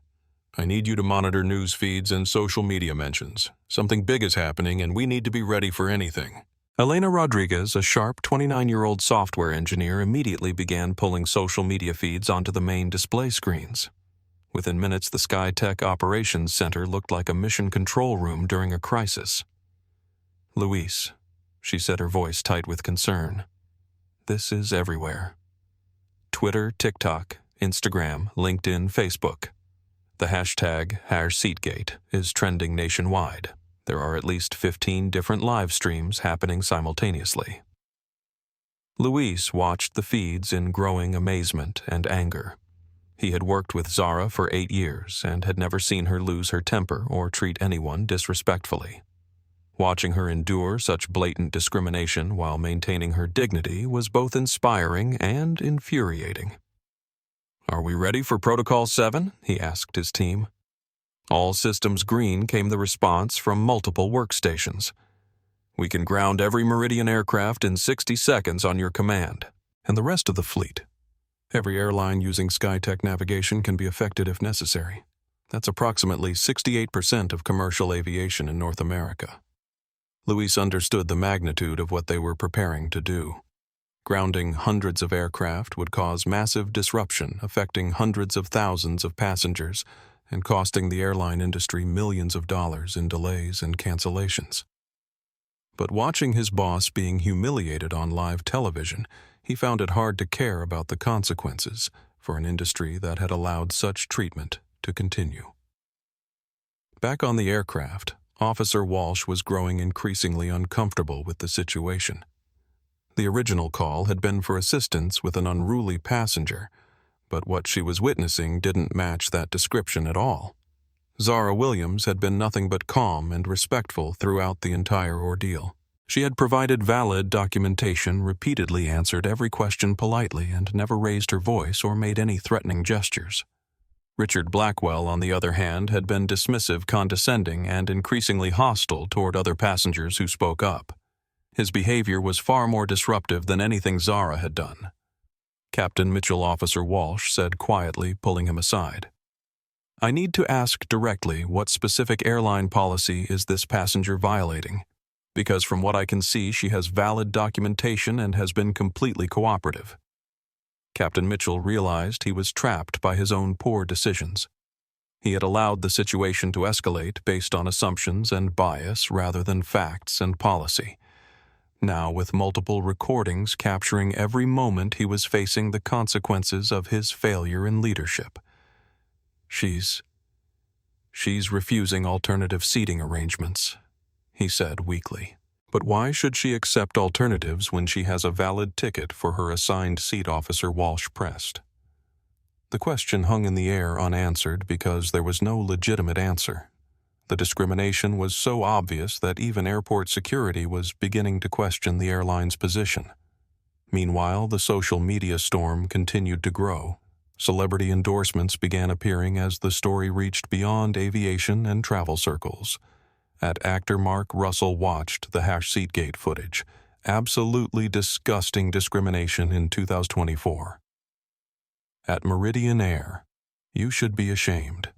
I need you to monitor news feeds and social media mentions. Something big is happening and we need to be ready for anything. Elena Rodriguez, a sharp 29-year-old software engineer, immediately began pulling social media feeds onto the main display screens. Within minutes, the SkyTech Operations Center looked like a mission control room during a crisis. Luis, she said, her voice tight with concern. This is everywhere. Twitter, TikTok, Instagram, LinkedIn, Facebook. The hashtag #SeatGate is trending nationwide. There are at least 15 different live streams happening simultaneously. Luis watched the feeds in growing amazement and anger. He had worked with Zara for 8 years and had never seen her lose her temper or treat anyone disrespectfully. Watching her endure such blatant discrimination while maintaining her dignity was both inspiring and infuriating. Are we ready for Protocol 7? He asked his team. All systems green came the response from multiple workstations. We can ground every Meridian aircraft in 60 seconds on your command, and the rest of the fleet. Every airline using SkyTech navigation can be affected if necessary. That's approximately 68% of commercial aviation in North America. Luis understood the magnitude of what they were preparing to do. Grounding hundreds of aircraft would cause massive disruption, affecting hundreds of thousands of passengers and costing the airline industry millions of dollars in delays and cancellations. But watching his boss being humiliated on live television, he found it hard to care about the consequences for an industry that had allowed such treatment to continue. Back on the aircraft, Officer Walsh was growing increasingly uncomfortable with the situation. The original call had been for assistance with an unruly passenger, but what she was witnessing didn't match that description at all. Zara Williams had been nothing but calm and respectful throughout the entire ordeal. She had provided valid documentation, repeatedly answered every question politely, and never raised her voice or made any threatening gestures. Richard Blackwell, on the other hand, had been dismissive, condescending, and increasingly hostile toward other passengers who spoke up. His behavior was far more disruptive than anything Zara had done. Captain Mitchell Officer Walsh said quietly, pulling him aside. I need to ask directly what specific airline policy is this passenger violating, because from what I can see she has valid documentation and has been completely cooperative. Captain Mitchell realized he was trapped by his own poor decisions. He had allowed the situation to escalate based on assumptions and bias rather than facts and policy. Now, with multiple recordings capturing every moment, he was facing the consequences of his failure in leadership. She's refusing alternative seating arrangements, he said weakly. But why should she accept alternatives when she has a valid ticket for her assigned seat? Officer Walsh pressed. The question hung in the air unanswered because there was no legitimate answer. The discrimination was so obvious that even airport security was beginning to question the airline's position. Meanwhile, the social media storm continued to grow. Celebrity endorsements began appearing as the story reached beyond aviation and travel circles. Actor Mark Russell watched the #SeatGate footage. Absolutely disgusting discrimination in 2024. At Meridian Air, you should be ashamed.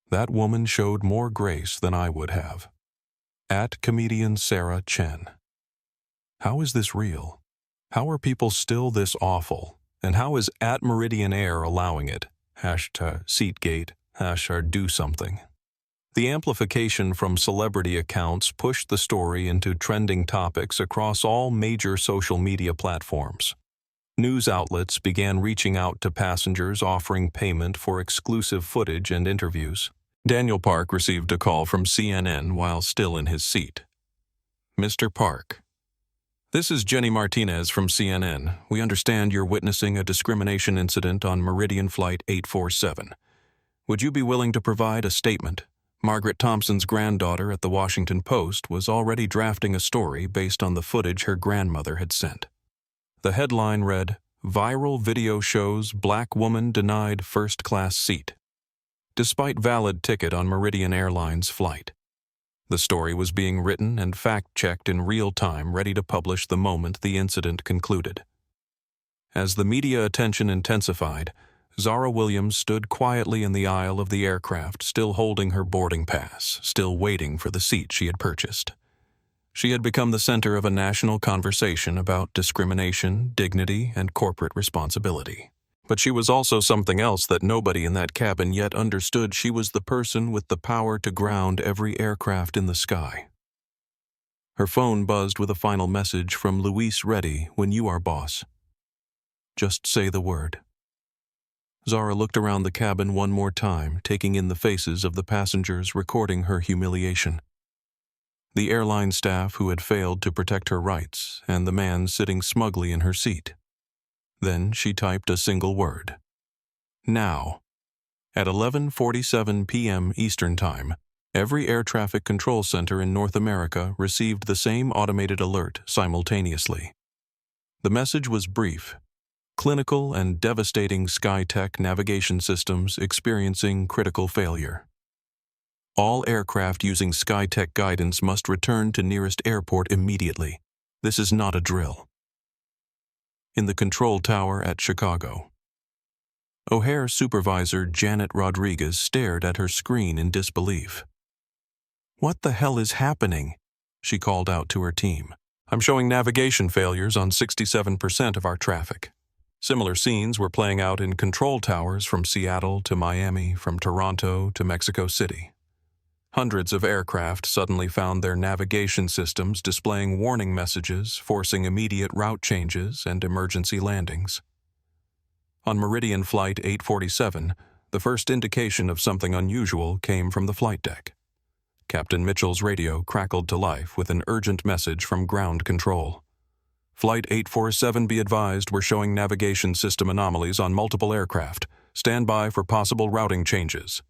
That woman showed more grace than I would have. Comedian Sarah Chen. How is this real? How are people still this awful? And how is Meridian Air allowing it? #SeatGate, #do something. The amplification from celebrity accounts pushed the story into trending topics across all major social media platforms. News outlets began reaching out to passengers offering payment for exclusive footage and interviews. Daniel Park received a call from CNN while still in his seat. Mr. Park, This is Jenny Martinez from CNN. We understand you're witnessing a discrimination incident on Meridian Flight 847. Would you be willing to provide a statement? Margaret Thompson's granddaughter at the Washington Post was already drafting a story based on the footage her grandmother had sent. The headline read, "Viral video shows Black woman denied first-class seat, despite valid ticket on Meridian Airlines flight." The story was being written and fact-checked in real time, ready to publish the moment the incident concluded. As the media attention intensified, Zara Williams stood quietly in the aisle of the aircraft, still holding her boarding pass, still waiting for the seat she had purchased. She had become the center of a national conversation about discrimination, dignity, and corporate responsibility. But she was also something else that nobody in that cabin yet understood. She was the person with the power to ground every aircraft in the sky. Her phone buzzed with a final message from Luis Reddy, "When you are boss, just say the word." Zara looked around the cabin one more time, taking in the faces of the passengers, recording her humiliation. The airline staff who had failed to protect her rights, and the man sitting smugly in her seat. Then she typed a single word. Now. At 11:47 p.m. Eastern Time, every air traffic control center in North America received the same automated alert simultaneously. The message was brief. Clinical and devastating SkyTech navigation systems experiencing critical failure. All aircraft using SkyTech guidance must return to nearest airport immediately. This is not a drill. In the control tower at Chicago, O'Hare supervisor Janet Rodriguez stared at her screen in disbelief. "What the hell is happening?" she called out to her team. "I'm showing navigation failures on 67% of our traffic." Similar scenes were playing out in control towers from Seattle to Miami, from Toronto to Mexico City. Hundreds of aircraft suddenly found their navigation systems displaying warning messages, forcing immediate route changes and emergency landings. On Meridian Flight 847, the first indication of something unusual came from the flight deck. Captain Mitchell's radio crackled to life with an urgent message from ground control. "Flight 847, be advised, we're showing navigation system anomalies on multiple aircraft. Stand by for possible routing changes."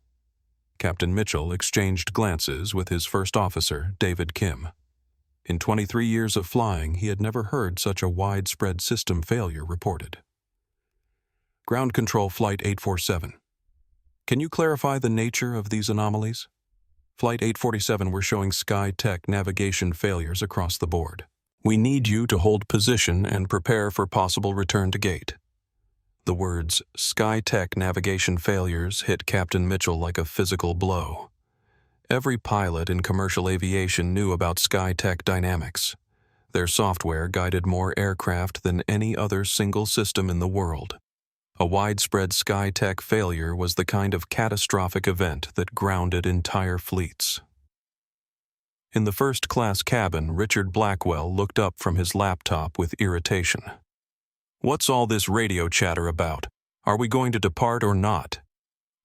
Captain Mitchell exchanged glances with his first officer, David Kim. In 23 years of flying, he had never heard such a widespread system failure reported. Ground Control Flight 847. Can you clarify the nature of these anomalies? Flight 847, we're showing SkyTech navigation failures across the board. We need you to hold position and prepare for possible return to gate. The words SkyTech navigation failures hit Captain Mitchell like a physical blow. Every pilot in commercial aviation knew about SkyTech Dynamics. Their software guided more aircraft than any other single system in the world. A widespread SkyTech failure was the kind of catastrophic event that grounded entire fleets. In the first-class cabin, Richard Blackwell looked up from his laptop with irritation. "What's all this radio chatter about? Are we going to depart or not?"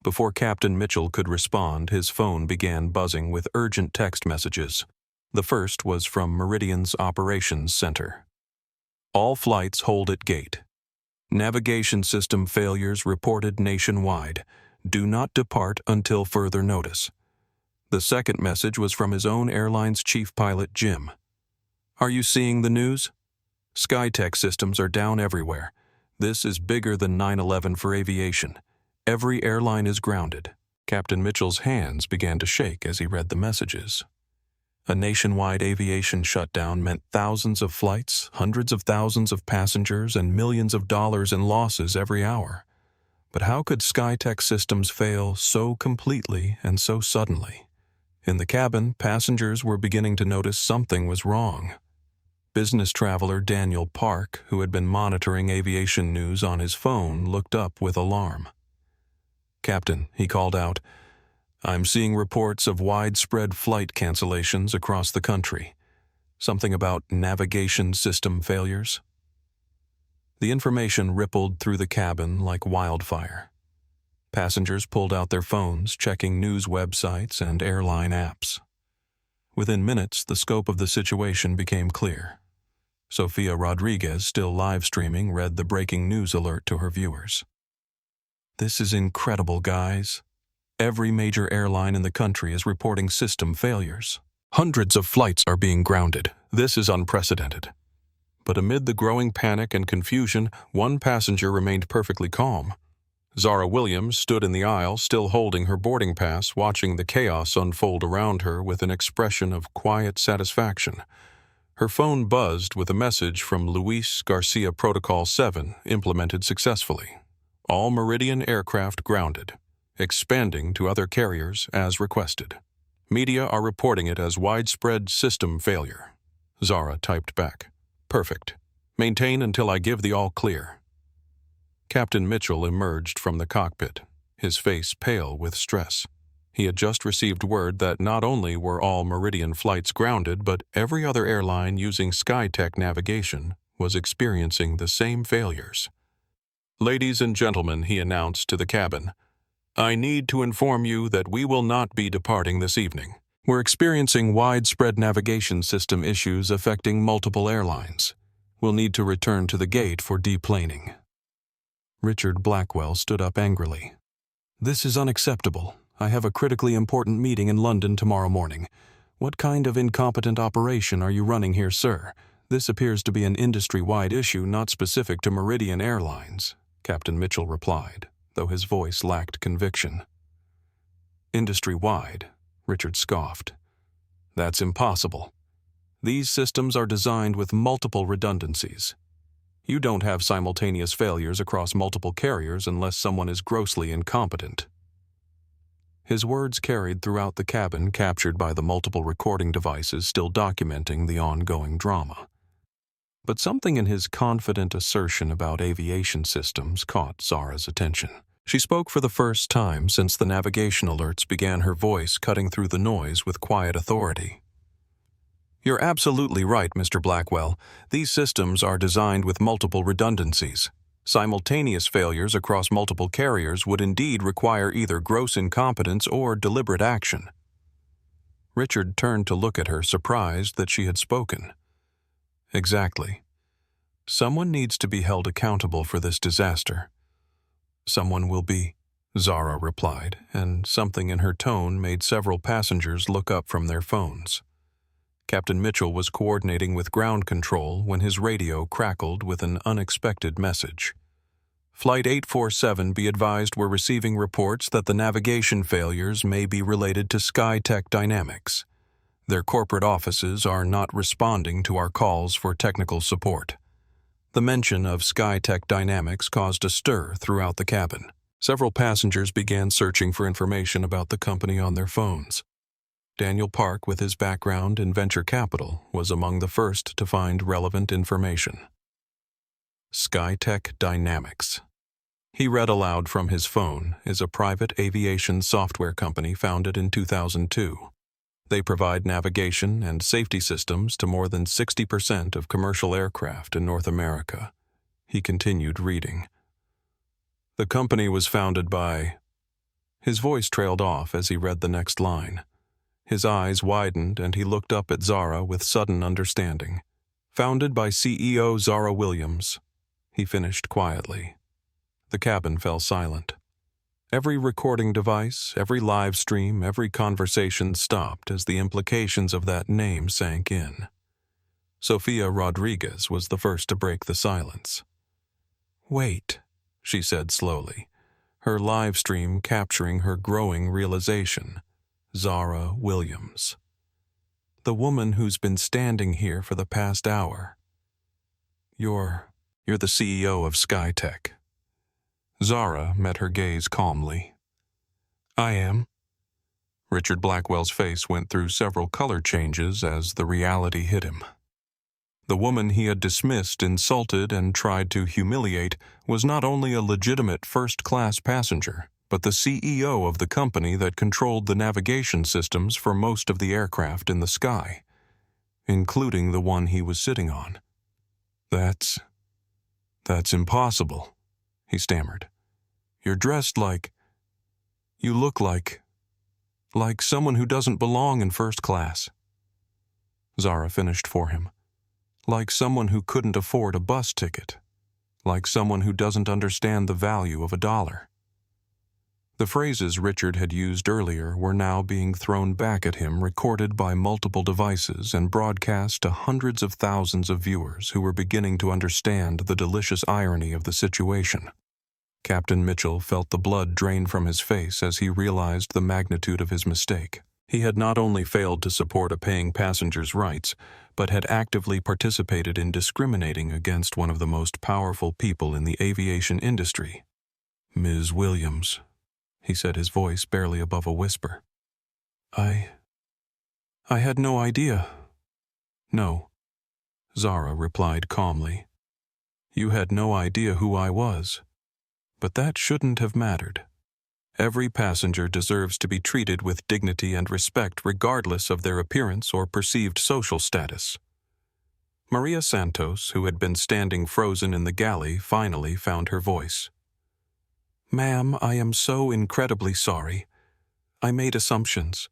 Before Captain Mitchell could respond, his phone began buzzing with urgent text messages. The first was from Meridian's Operations Center. "All flights hold at gate. Navigation system failures reported nationwide. Do not depart until further notice." The second message was from his own airline's chief pilot, Jim. "Are you seeing the news? SkyTech systems are down everywhere. This is bigger than 9/11 for aviation. Every airline is grounded." Captain Mitchell's hands began to shake as he read the messages. A nationwide aviation shutdown meant thousands of flights, hundreds of thousands of passengers, and millions of dollars in losses every hour. But how could SkyTech systems fail so completely and so suddenly? In the cabin, passengers were beginning to notice something was wrong. Business traveler Daniel Park, who had been monitoring aviation news on his phone, looked up with alarm. "Captain," he called out, "I'm seeing reports of widespread flight cancellations across the country. Something about navigation system failures?" The information rippled through the cabin like wildfire. Passengers pulled out their phones, checking news websites and airline apps. Within minutes, the scope of the situation became clear. Sofia Rodriguez, still live streaming, read the breaking news alert to her viewers. This is incredible, guys. Every major airline in the country is reporting system failures. Hundreds of flights are being grounded. This is unprecedented. But amid the growing panic and confusion, one passenger remained perfectly calm. Zara Williams stood in the aisle, still holding her boarding pass, watching the chaos unfold around her with an expression of quiet satisfaction. Her phone buzzed with a message from Luis Garcia Protocol 7, implemented successfully. All Meridian aircraft grounded, expanding to other carriers as requested. Media are reporting it as widespread system failure. Zara typed back, "Perfect. Maintain until I give the all clear." Captain Mitchell emerged from the cockpit, his face pale with stress. He had just received word that not only were all Meridian flights grounded, but every other airline using SkyTech navigation was experiencing the same failures. "Ladies and gentlemen," he announced to the cabin, "I need to inform you that we will not be departing this evening. We're experiencing widespread navigation system issues affecting multiple airlines. We'll need to return to the gate for deplaning." Richard Blackwell stood up angrily. "This is unacceptable. I have a critically important meeting in London tomorrow morning. What kind of incompetent operation are you running here, sir? This appears to be an industry-wide issue not specific to Meridian Airlines," Captain Mitchell replied, though his voice lacked conviction. "Industry-wide?" Richard scoffed. "That's impossible. These systems are designed with multiple redundancies. You don't have simultaneous failures across multiple carriers unless someone is grossly incompetent." His words carried throughout the cabin, captured by the multiple recording devices still documenting the ongoing drama. But something in his confident assertion about aviation systems caught Zara's attention. She spoke for the first time since the navigation alerts began, her voice cutting through the noise with quiet authority. "You're absolutely right, Mr. Blackwell. These systems are designed with multiple redundancies. Simultaneous failures across multiple carriers would indeed require either gross incompetence or deliberate action." Richard turned to look at her, surprised that she had spoken. "Exactly. Someone needs to be held accountable for this disaster." "Someone will be," Zara replied, and something in her tone made several passengers look up from their phones. Captain Mitchell was coordinating with ground control when his radio crackled with an unexpected message. "Flight 847, be advised we're receiving reports that the navigation failures may be related to SkyTech Dynamics. Their corporate offices are not responding to our calls for technical support." The mention of SkyTech Dynamics caused a stir throughout the cabin. Several passengers began searching for information about the company on their phones. Daniel Park, with his background in venture capital, was among the first to find relevant information. SkyTech Dynamics. He read aloud from his phone, is a private aviation software company founded in 2002. They provide navigation and safety systems to more than 60% of commercial aircraft in North America. He continued reading. "The company was founded by..." His voice trailed off as he read the next line. His eyes widened and he looked up at Zara with sudden understanding. "Founded by CEO Zara Williams," he finished quietly. The cabin fell silent. Every recording device, every live stream, every conversation stopped as the implications of that name sank in. Sofia Rodriguez was the first to break the silence. "Wait," she said slowly, her live stream capturing her growing realization. "Zara Williams. The woman who's been standing here for the past hour. You're the CEO of SkyTech." Zara met her gaze calmly. "I am." Richard Blackwell's face went through several color changes as the reality hit him. The woman he had dismissed, insulted, and tried to humiliate was not only a legitimate first-class passenger, but the CEO of the company that controlled the navigation systems for most of the aircraft in the sky, including the one he was sitting on. That's impossible," he stammered. "You're dressed like... You look like someone who doesn't belong in first class." Zara finished for him. like someone who couldn't afford a bus ticket, like someone who doesn't understand the value of $1. The phrases Richard had used earlier were now being thrown back at him, recorded by multiple devices and broadcast to hundreds of thousands of viewers who were beginning to understand the delicious irony of the situation. Captain Mitchell felt the blood drain from his face as he realized the magnitude of his mistake. He had not only failed to support a paying passenger's rights, but had actively participated in discriminating against one of the most powerful people in the aviation industry. "Ms. Williams," he said, his voice barely above a whisper. I had no idea." "No," Zara replied calmly. "You had no idea who I was. But that shouldn't have mattered. Every passenger deserves to be treated with dignity and respect regardless of their appearance or perceived social status." Maria Santos, who had been standing frozen in the galley, finally found her voice. "Ma'am, I am so incredibly sorry. I made assumptions.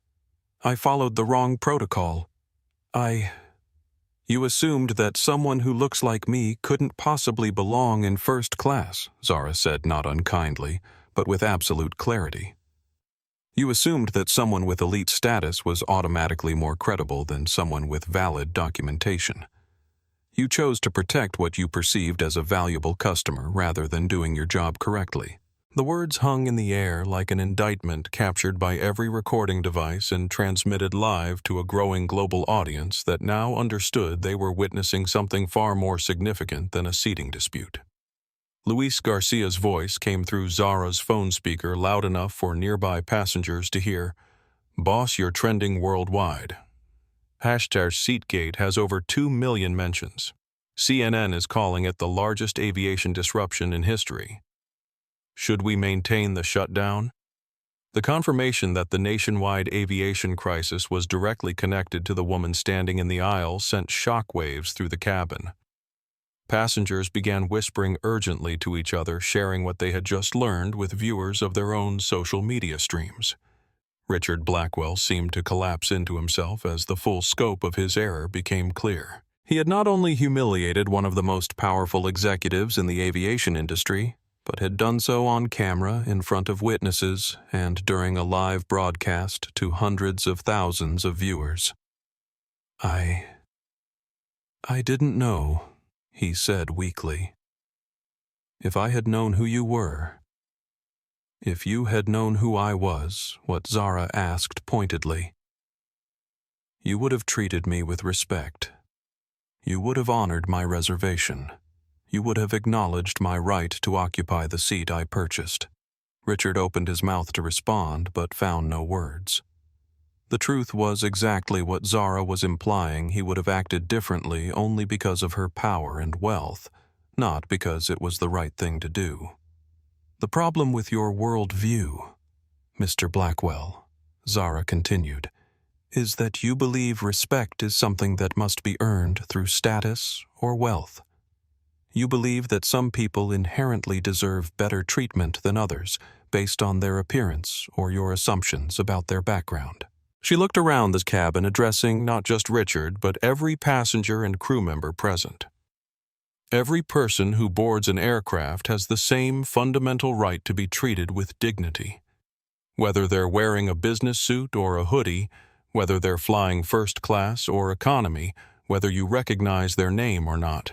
I followed the wrong protocol. You assumed that someone who looks like me couldn't possibly belong in first class," Zara said, not unkindly, but with absolute clarity. "You assumed that someone with elite status was automatically more credible than someone with valid documentation. You chose to protect what you perceived as a valuable customer rather than doing your job correctly." The words hung in the air like an indictment captured by every recording device and transmitted live to a growing global audience that now understood they were witnessing something far more significant than a seating dispute. Luis Garcia's voice came through Zara's phone speaker loud enough for nearby passengers to hear. "Boss, you're trending worldwide. #Seatgate has over 2 million mentions. CNN is calling it the largest aviation disruption in history. Should we maintain the shutdown?" The confirmation that the nationwide aviation crisis was directly connected to the woman standing in the aisle sent shockwaves through the cabin. Passengers began whispering urgently to each other, sharing what they had just learned with viewers of their own social media streams. Richard Blackwell seemed to collapse into himself as the full scope of his error became clear. He had not only humiliated one of the most powerful executives in the aviation industry, but had done so on camera in front of witnesses and during a live broadcast to hundreds of thousands of viewers. I didn't know," he said weakly. "If I had known who you were, if you had known who I was," what Zara asked pointedly, "you would have treated me with respect. You would have honored my reservation. You would have acknowledged my right to occupy the seat I purchased." Richard opened his mouth to respond, but found no words. The truth was exactly what Zara was implying. He would have acted differently only because of her power and wealth, not because it was the right thing to do. "The problem with your worldview, Mr. Blackwell," Zara continued, "is that you believe respect is something that must be earned through status or wealth. You believe that some people inherently deserve better treatment than others based on their appearance or your assumptions about their background." She looked around the cabin, addressing not just Richard, but every passenger and crew member present. "Every person who boards an aircraft has the same fundamental right to be treated with dignity. Whether they're wearing a business suit or a hoodie, whether they're flying first class or economy, whether you recognize their name or not."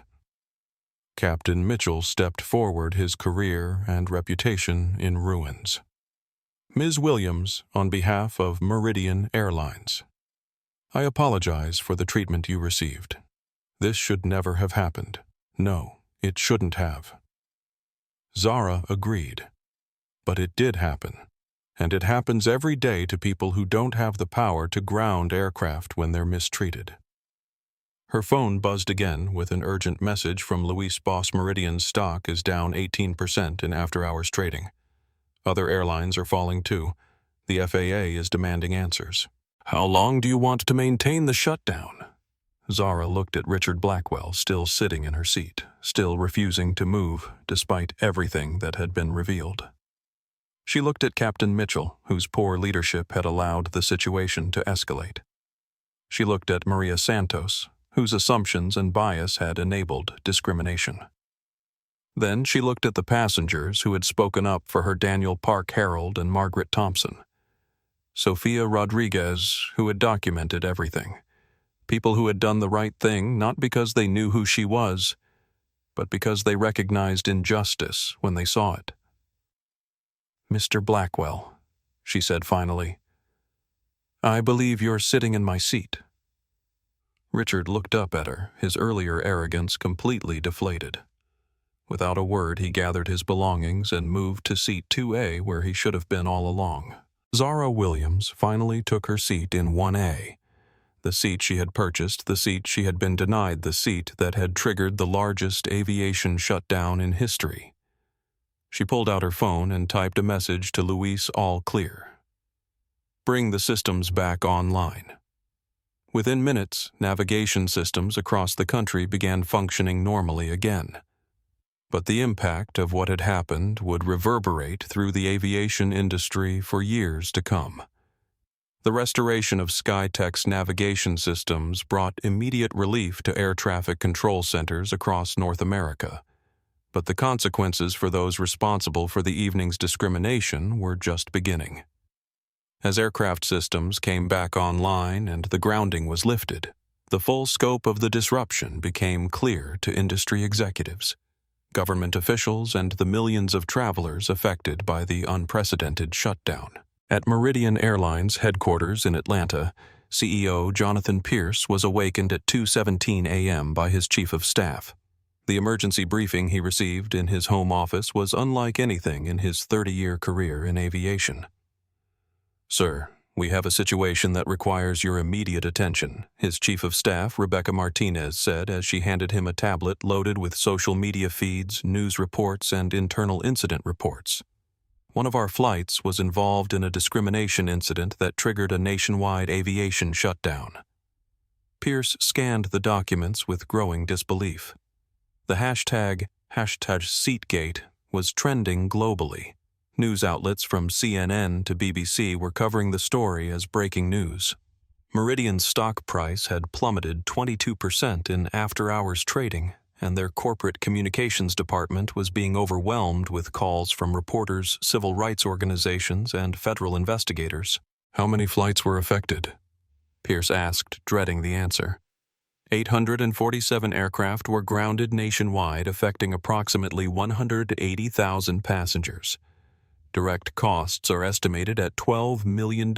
Captain Mitchell stepped forward, his career and reputation in ruins. "Ms. Williams, on behalf of Meridian Airlines, I apologize for the treatment you received. This should never have happened. No, it shouldn't have." Zara agreed. But it did happen, and it happens every day to people who don't have the power to ground aircraft when they're mistreated. Her phone buzzed again with an urgent message from Luis. "Boss, Meridian's stock is down 18% in after-hours trading. Other airlines are falling too. The FAA is demanding answers." "How long do you want to maintain the shutdown?" Zara looked at Richard Blackwell, still sitting in her seat, still refusing to move despite everything that had been revealed. She looked at Captain Mitchell, whose poor leadership had allowed the situation to escalate. She looked at Maria Santos, whose assumptions and bias had enabled discrimination. Then she looked at the passengers who had spoken up for her: Daniel Park Harold and Margaret Thompson. Sofia Rodriguez, who had documented everything. People who had done the right thing not because they knew who she was, but because they recognized injustice when they saw it. "Mr. Blackwell," she said finally, "I believe you're sitting in my seat." Richard looked up at her, his earlier arrogance completely deflated. Without a word, he gathered his belongings and moved to seat 2A, where he should have been all along. Zara Williams finally took her seat in 1A, the seat she had purchased, the seat she had been denied, the seat that had triggered the largest aviation shutdown in history. She pulled out her phone and typed a message to Luis: "All clear. Bring the systems back online." Within minutes, navigation systems across the country began functioning normally again. But the impact of what had happened would reverberate through the aviation industry for years to come. The restoration of SkyTech's navigation systems brought immediate relief to air traffic control centers across North America, but the consequences for those responsible for the evening's discrimination were just beginning. As aircraft systems came back online and the grounding was lifted, the full scope of the disruption became clear to industry executives, government officials, and the millions of travelers affected by the unprecedented shutdown. At Meridian Airlines headquarters in Atlanta, CEO Jonathan Pierce was awakened at 2:17 a.m. by his chief of staff. The emergency briefing he received in his home office was unlike anything in his 30-year career in aviation. "Sir, we have a situation that requires your immediate attention," his chief of staff, Rebecca Martinez, said as she handed him a tablet loaded with social media feeds, news reports, and internal incident reports. "One of our flights was involved in a discrimination incident that triggered a nationwide aviation shutdown." Pierce scanned the documents with growing disbelief. The hashtag #Seatgate was trending globally. News outlets from CNN to BBC were covering the story as breaking news. Meridian's stock price had plummeted 22% in after-hours trading, and their corporate communications department was being overwhelmed with calls from reporters, civil rights organizations, and federal investigators. "How many flights were affected?" Pierce asked, dreading the answer. 847 aircraft were grounded nationwide, affecting approximately 180,000 passengers. Direct costs are estimated at $12 million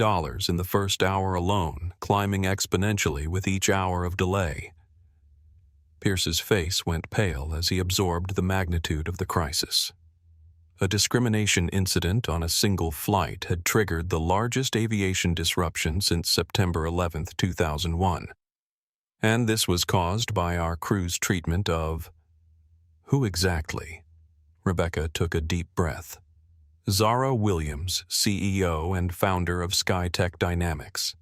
in the first hour alone, climbing exponentially with each hour of delay. Pierce's face went pale as he absorbed the magnitude of the crisis. A discrimination incident on a single flight had triggered the largest aviation disruption since September 11, 2001. And this was caused by our crew's treatment of... Who exactly? Rebecca took a deep breath. Zara Williams, CEO and founder of SkyTech Dynamics.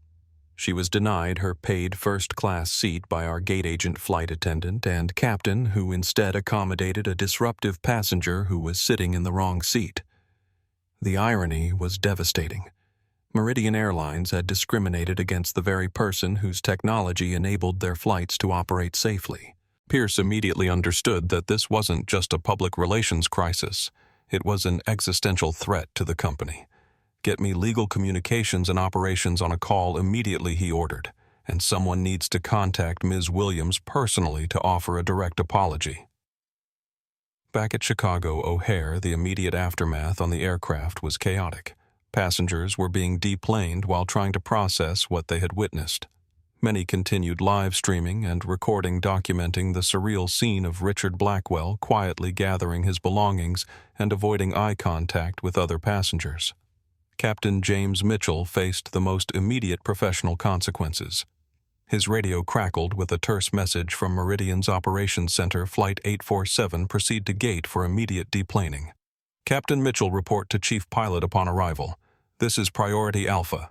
She was denied her paid first-class seat by our gate agent flight attendant and captain, who instead accommodated a disruptive passenger who was sitting in the wrong seat. The irony was devastating. Meridian Airlines had discriminated against the very person whose technology enabled their flights to operate safely. Pierce immediately understood that this wasn't just a public relations crisis. It was an existential threat to the company. "Get me legal communications and operations on a call immediately," he ordered, "and someone needs to contact Ms. Williams personally to offer a direct apology." Back at Chicago O'Hare, the immediate aftermath on the aircraft was chaotic. Passengers were being deplaned while trying to process what they had witnessed. Many continued live streaming and recording, documenting the surreal scene of Richard Blackwell quietly gathering his belongings and avoiding eye contact with other passengers. Captain James Mitchell faced the most immediate professional consequences. His radio crackled with a terse message from Meridian's Operations Center, Flight 847, proceed to gate for immediate deplaning. "Captain Mitchell, report to Chief Pilot upon arrival. This is Priority Alpha."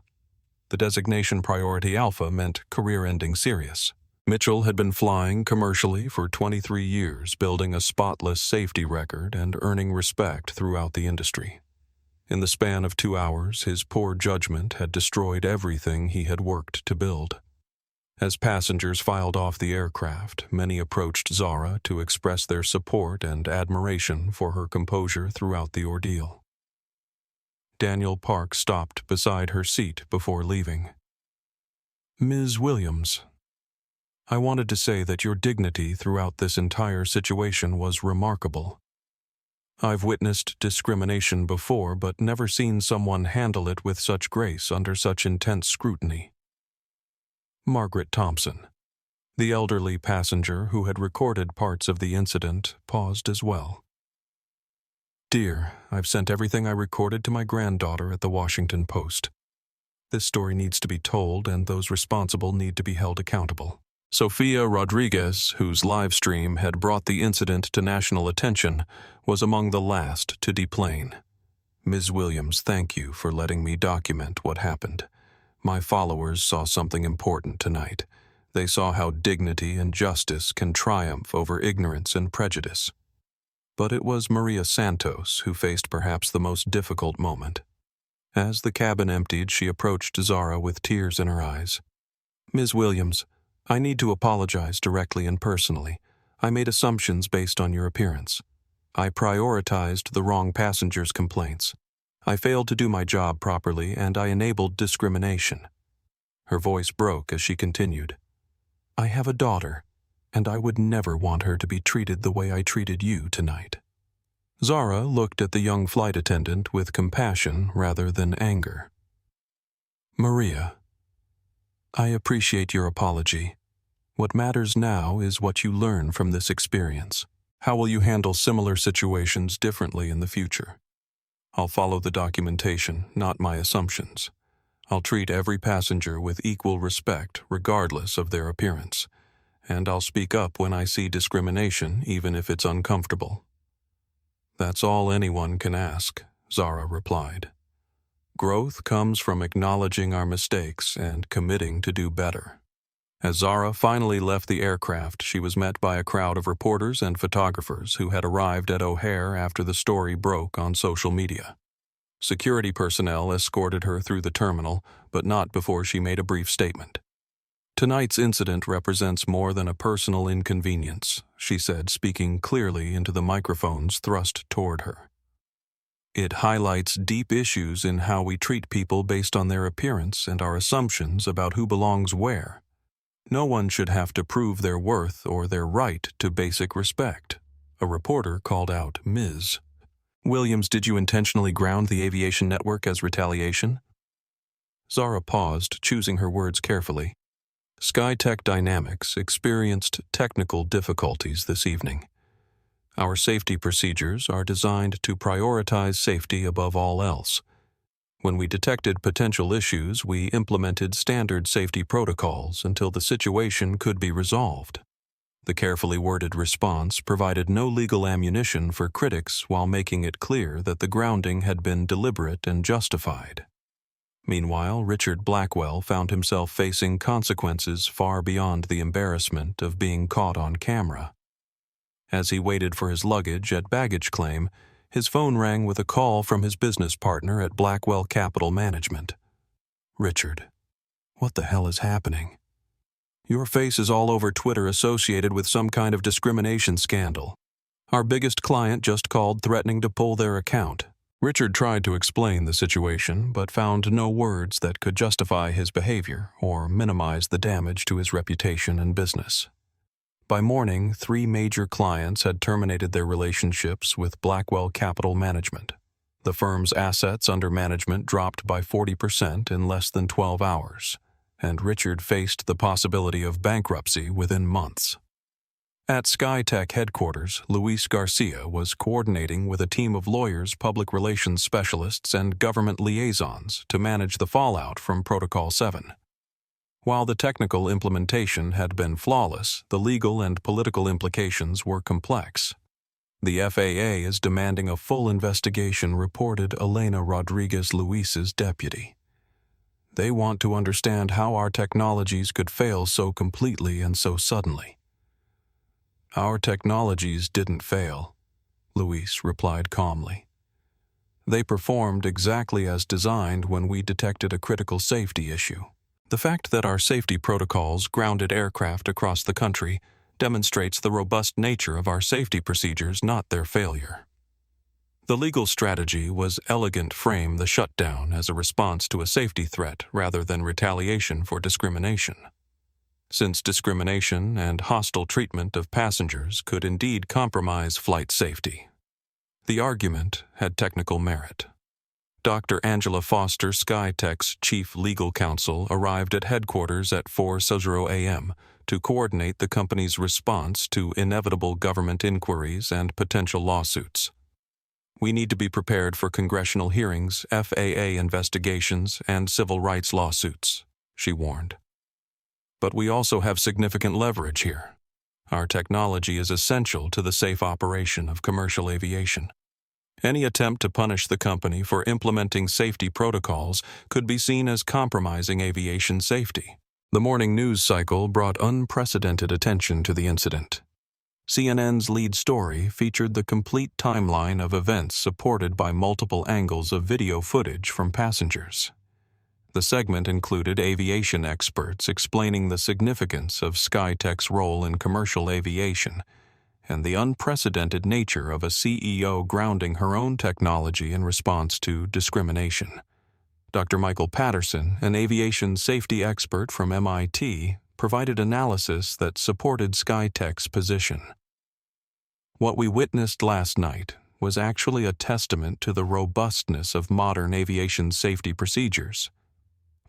The designation Priority Alpha meant career-ending serious. Mitchell had been flying commercially for 23 years, building a spotless safety record and earning respect throughout the industry. In the span of 2 hours, his poor judgment had destroyed everything he had worked to build. As passengers filed off the aircraft, many approached Zara to express their support and admiration for her composure throughout the ordeal. Daniel Park stopped beside her seat before leaving. "Ms. Williams, I wanted to say that your dignity throughout this entire situation was remarkable. I've witnessed discrimination before, but never seen someone handle it with such grace under such intense scrutiny." Margaret Thompson, the elderly passenger who had recorded parts of the incident, paused as well. "Dear, I've sent everything I recorded to my granddaughter at the Washington Post. This story needs to be told, and those responsible need to be held accountable." Sofia Rodriguez, whose live stream had brought the incident to national attention, was among the last to deplane. "Ms. Williams, thank you for letting me document what happened. My followers saw something important tonight. They saw how dignity and justice can triumph over ignorance and prejudice." But it was Maria Santos who faced perhaps the most difficult moment. As the cabin emptied, she approached Zara with tears in her eyes. "Ms. Williams, I need to apologize directly and personally. I made assumptions based on your appearance. I prioritized the wrong passengers' complaints. I failed to do my job properly, and I enabled discrimination." Her voice broke as she continued. "I have a daughter, and I would never want her to be treated the way I treated you tonight." Zara looked at the young flight attendant with compassion rather than anger. "Maria, I appreciate your apology. What matters now is what you learn from this experience. How will you handle similar situations differently in the future? I'll follow the documentation, not my assumptions. I'll treat every passenger with equal respect regardless of their appearance, and I'll speak up when I see discrimination, even if it's uncomfortable." "That's all anyone can ask," Zara replied. "Growth comes from acknowledging our mistakes and committing to do better." As Zara finally left the aircraft, she was met by a crowd of reporters and photographers who had arrived at O'Hare after the story broke on social media. Security personnel escorted her through the terminal, but not before she made a brief statement. "Tonight's incident represents more than a personal inconvenience," she said, speaking clearly into the microphones thrust toward her. "It highlights deep issues in how we treat people based on their appearance and our assumptions about who belongs where. No one should have to prove their worth or their right to basic respect." A reporter called out, "Ms. Williams, did you intentionally ground the aviation network as retaliation?" Zara paused, choosing her words carefully. "SkyTech Dynamics experienced technical difficulties this evening. Our safety procedures are designed to prioritize safety above all else. When we detected potential issues, we implemented standard safety protocols until the situation could be resolved." The carefully worded response provided no legal ammunition for critics while making it clear that the grounding had been deliberate and justified. Meanwhile, Richard Blackwell found himself facing consequences far beyond the embarrassment of being caught on camera. As he waited for his luggage at baggage claim, his phone rang with a call from his business partner at Blackwell Capital Management. "Richard, what the hell is happening? Your face is all over Twitter associated with some kind of discrimination scandal. Our biggest client just called threatening to pull their account." Richard tried to explain the situation, but found no words that could justify his behavior or minimize the damage to his reputation and business. By morning, 3 major clients had terminated their relationships with Blackwell Capital Management. The firm's assets under management dropped by 40% in less than 12 hours, and Richard faced the possibility of bankruptcy within months. At SkyTech headquarters, Luis Garcia was coordinating with a team of lawyers, public relations specialists, and government liaisons to manage the fallout from Protocol 7. While the technical implementation had been flawless, the legal and political implications were complex. The FAA is demanding a full investigation, reported Elena Rodriguez Luis's deputy. They want to understand how our technologies could fail so completely and so suddenly. "Our technologies didn't fail," Luis replied calmly. "They performed exactly as designed when we detected a critical safety issue. The fact that our safety protocols grounded aircraft across the country demonstrates the robust nature of our safety procedures, not their failure. The legal strategy was elegant frame the shutdown as a response to a safety threat rather than retaliation for discrimination. Since discrimination and hostile treatment of passengers could indeed compromise flight safety, the argument had technical merit. Dr. Angela Foster, SkyTech's chief legal counsel, arrived at headquarters at 4:00 a.m. to coordinate the company's response to inevitable government inquiries and potential lawsuits. "We need to be prepared for congressional hearings, FAA investigations, and civil rights lawsuits," she warned. "But we also have significant leverage here. Our technology is essential to the safe operation of commercial aviation. Any attempt to punish the company for implementing safety protocols could be seen as compromising aviation safety." The morning news cycle brought unprecedented attention to the incident. CNN's lead story featured the complete timeline of events supported by multiple angles of video footage from passengers. The segment included aviation experts explaining the significance of SkyTech's role in commercial aviation and the unprecedented nature of a CEO grounding her own technology in response to discrimination. Dr. Michael Patterson, an aviation safety expert from MIT, provided analysis that supported SkyTech's position. "What we witnessed last night was actually a testament to the robustness of modern aviation safety procedures.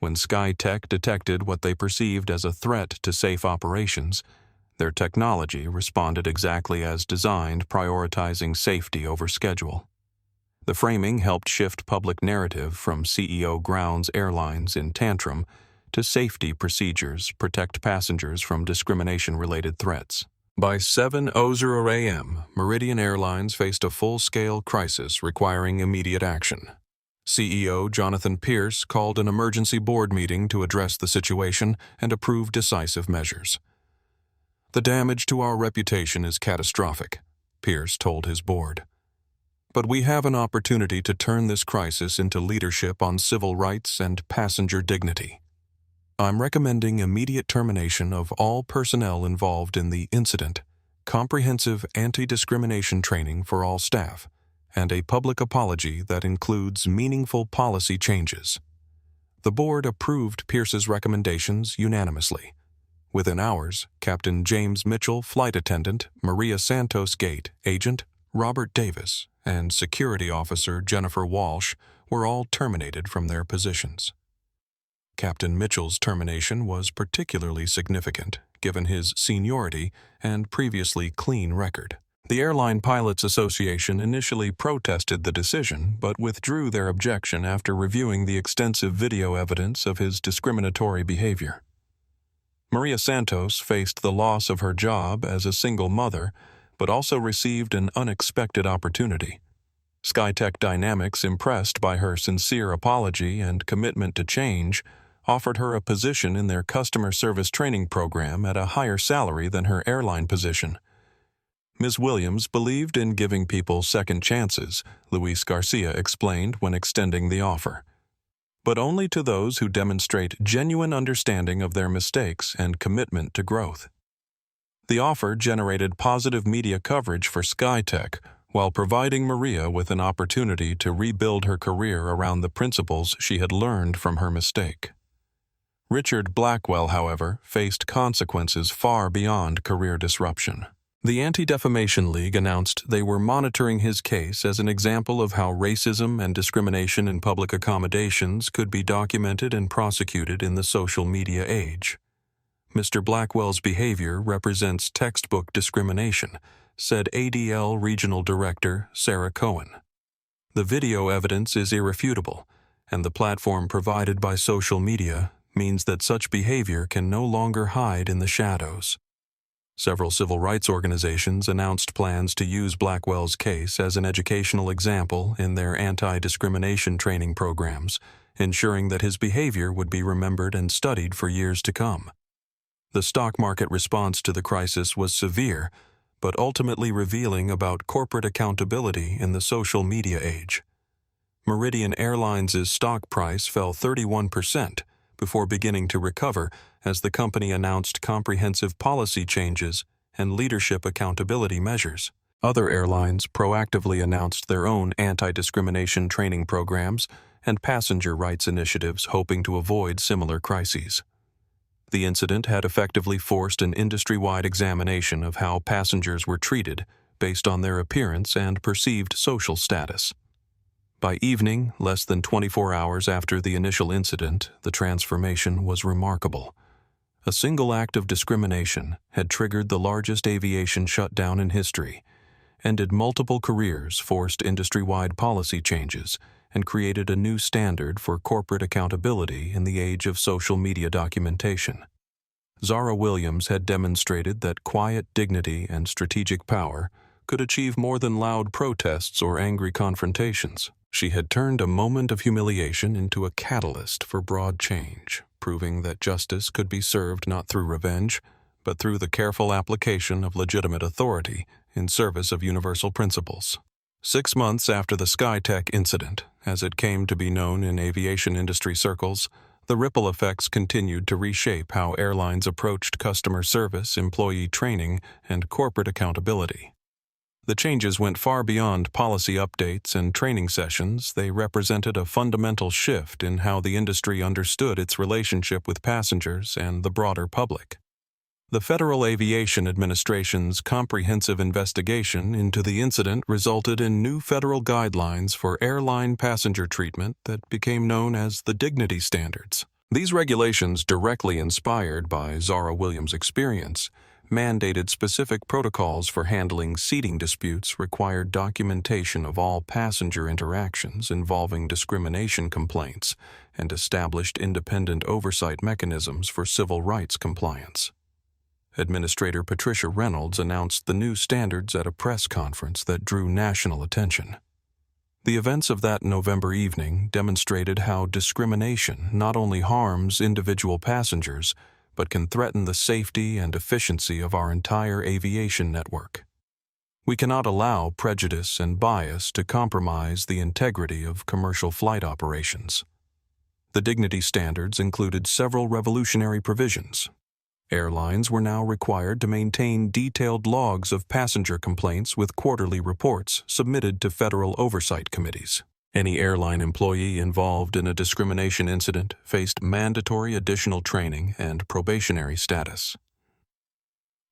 When SkyTech detected what they perceived as a threat to safe operations, their technology responded exactly as designed, prioritizing safety over schedule. The framing helped shift public narrative from CEO grounds airlines in tantrum to safety procedures protect passengers from discrimination-related threats." By 7:00 a.m., Meridian Airlines faced a full-scale crisis requiring immediate action. CEO Jonathan Pierce called an emergency board meeting to address the situation and approve decisive measures. "The damage to our reputation is catastrophic," Pierce told his board. "But we have an opportunity to turn this crisis into leadership on civil rights and passenger dignity. I'm recommending immediate termination of all personnel involved in the incident, comprehensive anti-discrimination training for all staff, and a public apology that includes meaningful policy changes." The board approved Pierce's recommendations unanimously. Within hours, Captain James Mitchell, flight attendant, Maria Santos Gate, agent, Robert Davis, and security officer Jennifer Walsh were all terminated from their positions. Captain Mitchell's termination was particularly significant, given his seniority and previously clean record. The Airline Pilots Association initially protested the decision, but withdrew their objection after reviewing the extensive video evidence of his discriminatory behavior. Maria Santos faced the loss of her job as a single mother, but also received an unexpected opportunity. SkyTech Dynamics, impressed by her sincere apology and commitment to change, offered her a position in their customer service training program at a higher salary than her airline position. Ms. Williams believed in giving people second chances, Luis Garcia explained when extending the offer, but only to those who demonstrate genuine understanding of their mistakes and commitment to growth. The offer generated positive media coverage for SkyTech while providing Maria with an opportunity to rebuild her career around the principles she had learned from her mistake. Richard Blackwell, however, faced consequences far beyond career disruption. The Anti-Defamation League announced they were monitoring his case as an example of how racism and discrimination in public accommodations could be documented and prosecuted in the social media age. "Mr. Blackwell's behavior represents textbook discrimination," said ADL Regional Director Sarah Cohen. "The video evidence is irrefutable, and the platform provided by social media means that such behavior can no longer hide in the shadows." Several civil rights organizations announced plans to use Blackwell's case as an educational example in their anti-discrimination training programs, ensuring that his behavior would be remembered and studied for years to come. The stock market response to the crisis was severe, but ultimately revealing about corporate accountability in the social media age. Meridian Airlines' stock price fell 31%, before beginning to recover as the company announced comprehensive policy changes and leadership accountability measures. Other airlines proactively announced their own anti-discrimination training programs and passenger rights initiatives hoping to avoid similar crises. The incident had effectively forced an industry-wide examination of how passengers were treated based on their appearance and perceived social status. By evening, less than 24 hours after the initial incident, the transformation was remarkable. A single act of discrimination had triggered the largest aviation shutdown in history, ended multiple careers, forced industry-wide policy changes, and created a new standard for corporate accountability in the age of social media documentation. Zara Williams had demonstrated that quiet dignity and strategic power could achieve more than loud protests or angry confrontations. She had turned a moment of humiliation into a catalyst for broad change, proving that justice could be served not through revenge, but through the careful application of legitimate authority in service of universal principles. 6 months after the SkyTech incident, as it came to be known in aviation industry circles, the ripple effects continued to reshape how airlines approached customer service, employee training, and corporate accountability. The changes went far beyond policy updates and training sessions. They represented a fundamental shift in how the industry understood its relationship with passengers and the broader public. The Federal Aviation Administration's comprehensive investigation into the incident resulted in new federal guidelines for airline passenger treatment that became known as the Dignity Standards. These regulations, directly inspired by Zara Williams' experience, mandated specific protocols for handling seating disputes, required documentation of all passenger interactions involving discrimination complaints, and established independent oversight mechanisms for civil rights compliance. Administrator Patricia Reynolds announced the new standards at a press conference that drew national attention. The events of that November evening demonstrated how discrimination not only harms individual passengers, but can threaten the safety and efficiency of our entire aviation network. We cannot allow prejudice and bias to compromise the integrity of commercial flight operations. The dignity standards included several revolutionary provisions. Airlines were now required to maintain detailed logs of passenger complaints with quarterly reports submitted to federal oversight committees. Any airline employee involved in a discrimination incident faced mandatory additional training and probationary status.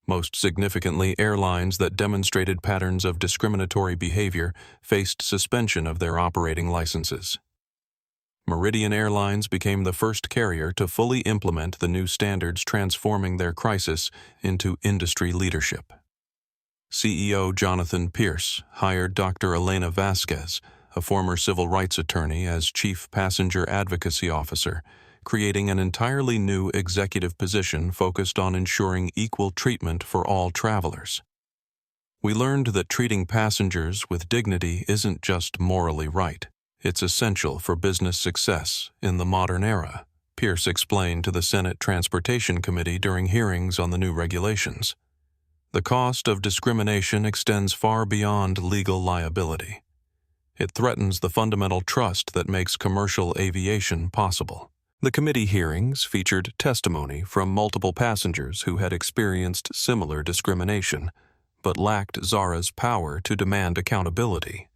Most significantly, airlines that demonstrated patterns of discriminatory behavior faced suspension of their operating licenses. Meridian Airlines became the first carrier to fully implement the new standards, transforming their crisis into industry leadership. CEO Jonathan Pierce hired Dr. Elena Vasquez, a former civil rights attorney, as Chief Passenger Advocacy Officer, creating an entirely new executive position focused on ensuring equal treatment for all travelers. We learned that treating passengers with dignity isn't just morally right. It's essential for business success in the modern era, Pierce explained to the Senate Transportation Committee during hearings on the new regulations. The cost of discrimination extends far beyond legal liability. It threatens the fundamental trust that makes commercial aviation possible. The committee hearings featured testimony from multiple passengers who had experienced similar discrimination, but lacked Zara's power to demand accountability.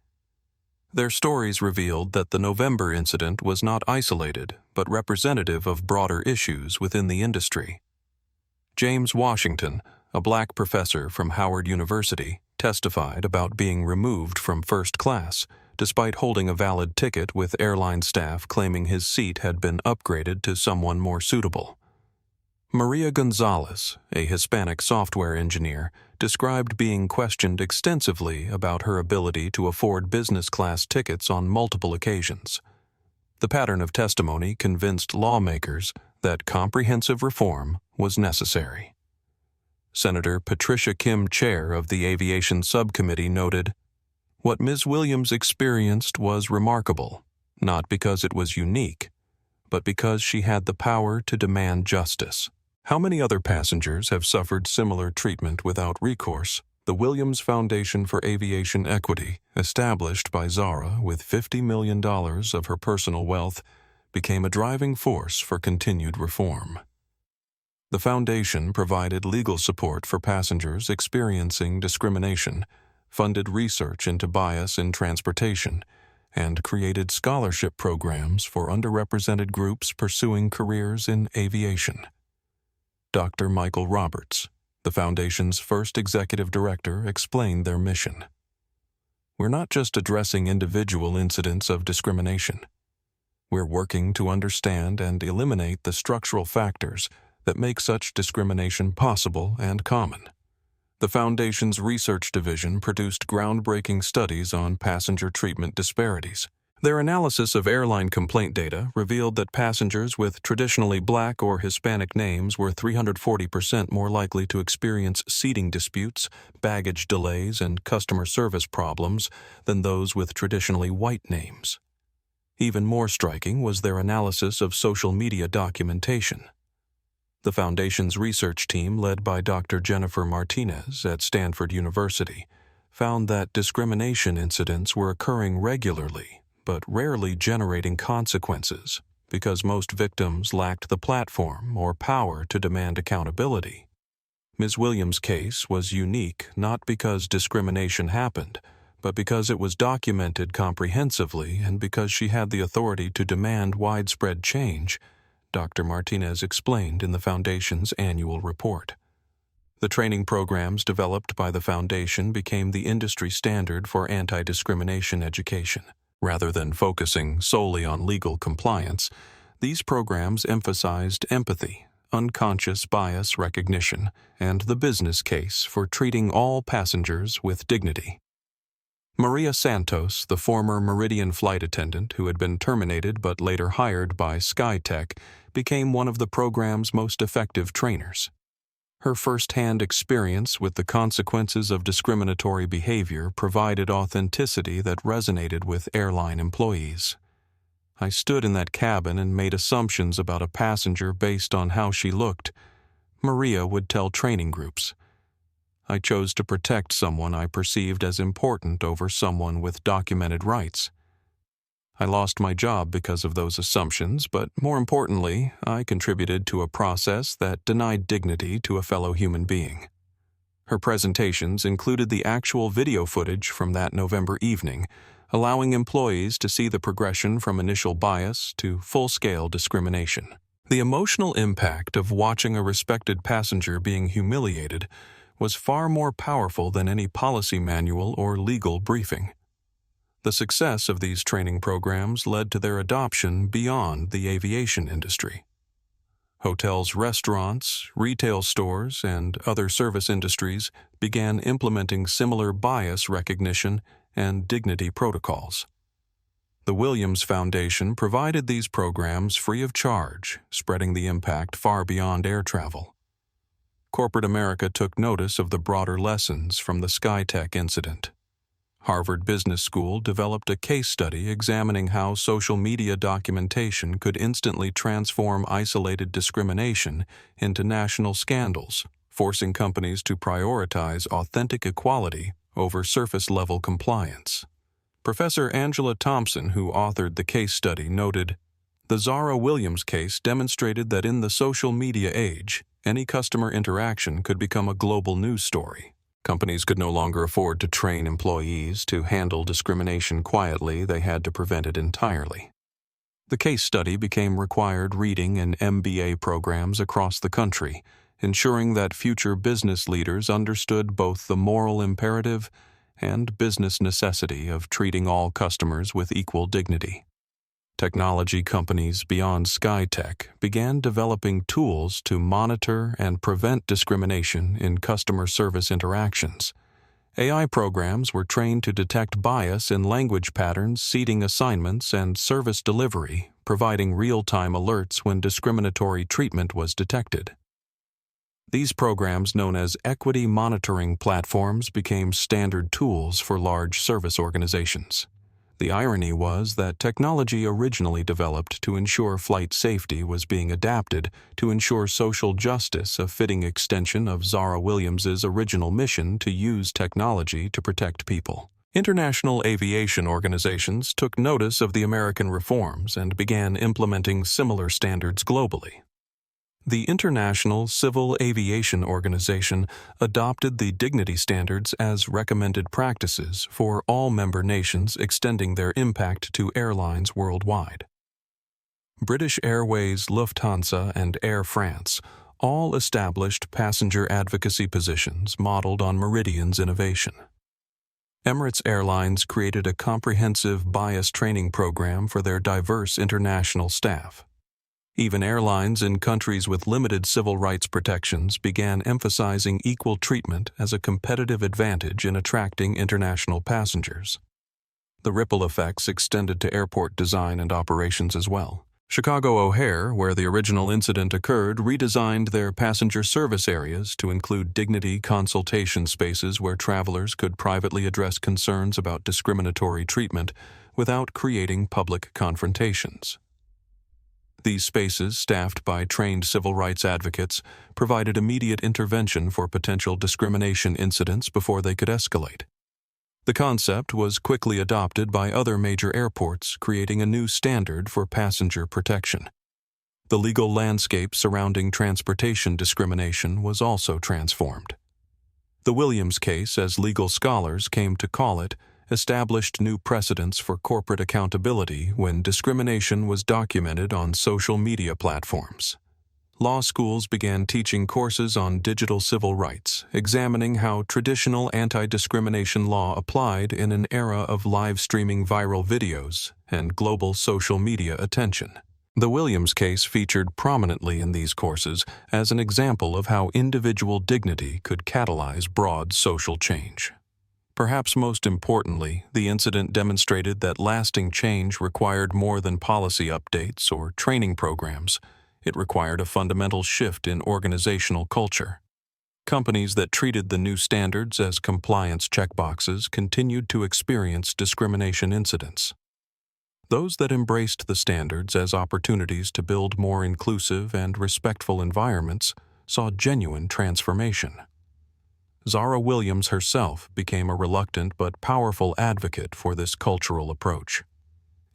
Their stories revealed that the November incident was not isolated, but representative of broader issues within the industry. James Washington, a black professor from Howard University, testified about being removed from first class, despite holding a valid ticket, with airline staff claiming his seat had been upgraded to someone more suitable. Maria Gonzalez, a Hispanic software engineer, described being questioned extensively about her ability to afford business-class tickets on multiple occasions. The pattern of testimony convinced lawmakers that comprehensive reform was necessary. Senator Patricia Kim, chair of the Aviation Subcommittee, noted, "What Ms. Williams experienced was remarkable, not because it was unique, but because she had the power to demand justice." How many other passengers have suffered similar treatment without recourse? The Williams Foundation for Aviation Equity, established by Zara with $50 million of her personal wealth, became a driving force for continued reform. The Foundation provided legal support for passengers experiencing discrimination, funded research into bias in transportation, and created scholarship programs for underrepresented groups pursuing careers in aviation. Dr. Michael Roberts, the Foundation's first executive director, explained their mission. We're not just addressing individual incidents of discrimination. We're working to understand and eliminate the structural factors that make such discrimination possible and common. The Foundation's research division produced groundbreaking studies on passenger treatment disparities. Their analysis of airline complaint data revealed that passengers with traditionally Black or Hispanic names were 340% more likely to experience seating disputes, baggage delays, and customer service problems than those with traditionally white names. Even more striking was their analysis of social media documentation. The Foundation's research team, led by Dr. Jennifer Martinez at Stanford University, found that discrimination incidents were occurring regularly, but rarely generating consequences because most victims lacked the platform or power to demand accountability. Ms. Williams' case was unique not because discrimination happened, but because it was documented comprehensively and because she had the authority to demand widespread change, Dr. Martinez explained in the Foundation's annual report. The training programs developed by the Foundation became the industry standard for anti-discrimination education. Rather than focusing solely on legal compliance, these programs emphasized empathy, unconscious bias recognition, and the business case for treating all passengers with dignity. Maria Santos, the former Meridian flight attendant who had been terminated but later hired by SkyTech, became one of the program's most effective trainers. Her first-hand experience with the consequences of discriminatory behavior provided authenticity that resonated with airline employees. I stood in that cabin and made assumptions about a passenger based on how she looked, Maria would tell training groups. I chose to protect someone I perceived as important over someone with documented rights. I lost my job because of those assumptions, but more importantly, I contributed to a process that denied dignity to a fellow human being. Her presentations included the actual video footage from that November evening, allowing employees to see the progression from initial bias to full-scale discrimination. The emotional impact of watching a respected passenger being humiliated was far more powerful than any policy manual or legal briefing. The success of these training programs led to their adoption beyond the aviation industry. Hotels, restaurants, retail stores, and other service industries began implementing similar bias recognition and dignity protocols. The Williams Foundation provided these programs free of charge, spreading the impact far beyond air travel. Corporate America took notice of the broader lessons from the SkyTech incident. Harvard Business School developed a case study examining how social media documentation could instantly transform isolated discrimination into national scandals, forcing companies to prioritize authentic equality over surface-level compliance. Professor Angela Thompson, who authored the case study, noted, "The Zara Williams case demonstrated that in the social media age, any customer interaction could become a global news story. Companies could no longer afford to train employees to handle discrimination quietly, they had to prevent it entirely." The case study became required reading in MBA programs across the country, ensuring that future business leaders understood both the moral imperative and business necessity of treating all customers with equal dignity. Technology companies beyond SkyTech began developing tools to monitor and prevent discrimination in customer service interactions. AI programs were trained to detect bias in language patterns, seating assignments, and service delivery, providing real-time alerts when discriminatory treatment was detected. These programs, known as equity monitoring platforms, became standard tools for large service organizations. The irony was that technology originally developed to ensure flight safety was being adapted to ensure social justice, a fitting extension of Zara Williams's original mission to use technology to protect people. International aviation organizations took notice of the American reforms and began implementing similar standards globally. The International Civil Aviation Organization adopted the dignity standards as recommended practices for all member nations, extending their impact to airlines worldwide. British Airways, Lufthansa, and Air France all established passenger advocacy positions modeled on Meridian's innovation. Emirates Airlines created a comprehensive bias training program for their diverse international staff. Even airlines in countries with limited civil rights protections began emphasizing equal treatment as a competitive advantage in attracting international passengers. The ripple effects extended to airport design and operations as well. Chicago O'Hare, where the original incident occurred, redesigned their passenger service areas to include dignity consultation spaces where travelers could privately address concerns about discriminatory treatment without creating public confrontations. These spaces, staffed by trained civil rights advocates, provided immediate intervention for potential discrimination incidents before they could escalate. The concept was quickly adopted by other major airports, creating a new standard for passenger protection. The legal landscape surrounding transportation discrimination was also transformed. The Williams case, as legal scholars came to call it, established new precedents for corporate accountability when discrimination was documented on social media platforms. Law schools began teaching courses on digital civil rights, examining how traditional anti-discrimination law applied in an era of live-streaming viral videos and global social media attention. The Williams case featured prominently in these courses as an example of how individual dignity could catalyze broad social change. Perhaps most importantly, the incident demonstrated that lasting change required more than policy updates or training programs. It required a fundamental shift in organizational culture. Companies that treated the new standards as compliance checkboxes continued to experience discrimination incidents. Those that embraced the standards as opportunities to build more inclusive and respectful environments saw genuine transformation. Zara Williams herself became a reluctant but powerful advocate for this cultural approach.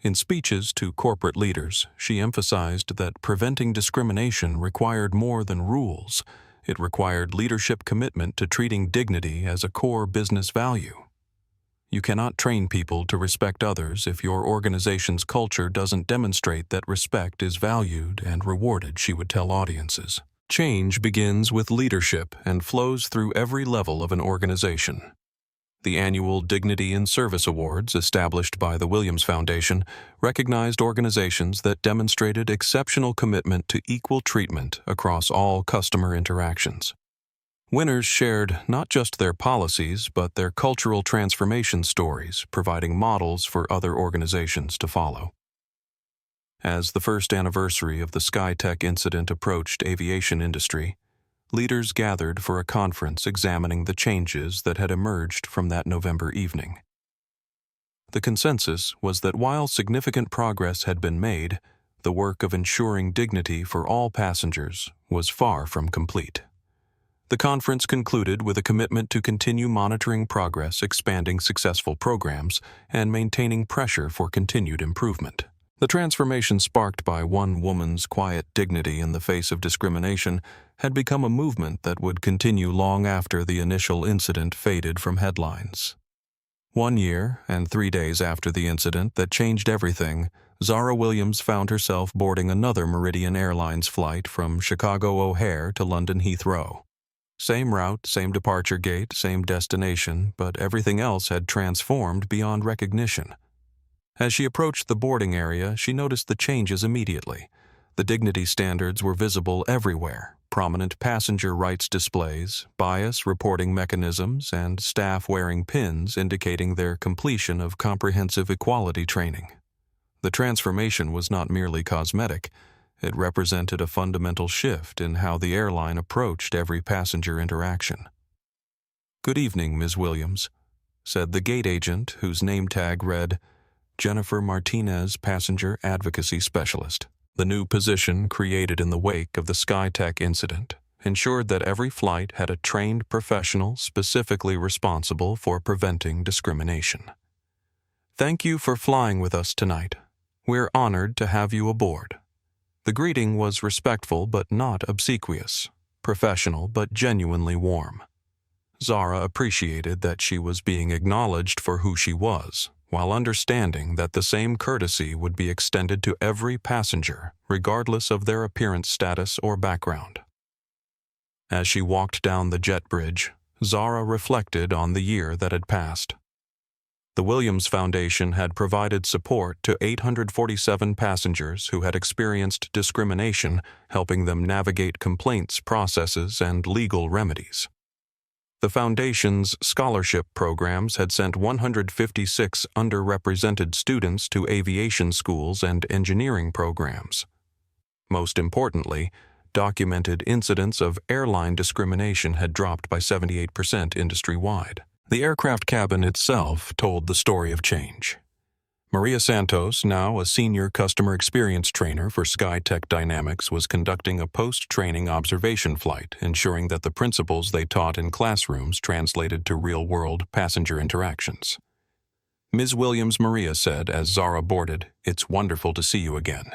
In speeches to corporate leaders, she emphasized that preventing discrimination required more than rules. It required leadership commitment to treating dignity as a core business value. You cannot train people to respect others if your organization's culture doesn't demonstrate that respect is valued and rewarded, she would tell audiences. Change begins with leadership and flows through every level of an organization. The annual Dignity in Service Awards, established by the Williams Foundation, recognized organizations that demonstrated exceptional commitment to equal treatment across all customer interactions. Winners shared not just their policies, but their cultural transformation stories, providing models for other organizations to follow. As the first anniversary of the SkyTech incident approached aviation industry, leaders gathered for a conference examining the changes that had emerged from that November evening. The consensus was that while significant progress had been made, the work of ensuring dignity for all passengers was far from complete. The conference concluded with a commitment to continue monitoring progress, expanding successful programs, and maintaining pressure for continued improvement. The transformation sparked by one woman's quiet dignity in the face of discrimination had become a movement that would continue long after the initial incident faded from headlines. 1 year and 3 days after the incident that changed everything, Zara Williams found herself boarding another Meridian Airlines flight from Chicago O'Hare to London Heathrow. Same route, same departure gate, same destination, but everything else had transformed beyond recognition. As she approached the boarding area, she noticed the changes immediately. The dignity standards were visible everywhere: prominent passenger rights displays, bias reporting mechanisms, and staff wearing pins indicating their completion of comprehensive equality training. The transformation was not merely cosmetic. It represented a fundamental shift in how the airline approached every passenger interaction. "Good evening, Ms. Williams," said the gate agent, whose name tag read, Jennifer Martinez, Passenger Advocacy Specialist, the new position created in the wake of the SkyTech incident. ensured that every flight had a trained professional specifically responsible for preventing discrimination. "Thank you for flying with us tonight. We're honored to have you aboard." The greeting was respectful but not obsequious, professional but genuinely warm. Zara appreciated that she was being acknowledged for who she was, while understanding that the same courtesy would be extended to every passenger, regardless of their appearance status or background. As she walked down the jet bridge, Zara reflected on the year that had passed. The Williams Foundation had provided support to 847 passengers who had experienced discrimination, helping them navigate complaints processes and legal remedies. The Foundation's scholarship programs had sent 156 underrepresented students to aviation schools and engineering programs. Most importantly, documented incidents of airline discrimination had dropped by 78% industry-wide. The aircraft cabin itself told the story of change. Maria Santos, now a senior customer experience trainer for SkyTech Dynamics, was conducting a post-training observation flight, ensuring that the principles they taught in classrooms translated to real-world passenger interactions. Ms. Williams Maria said as Zara boarded, "It's wonderful to see you again.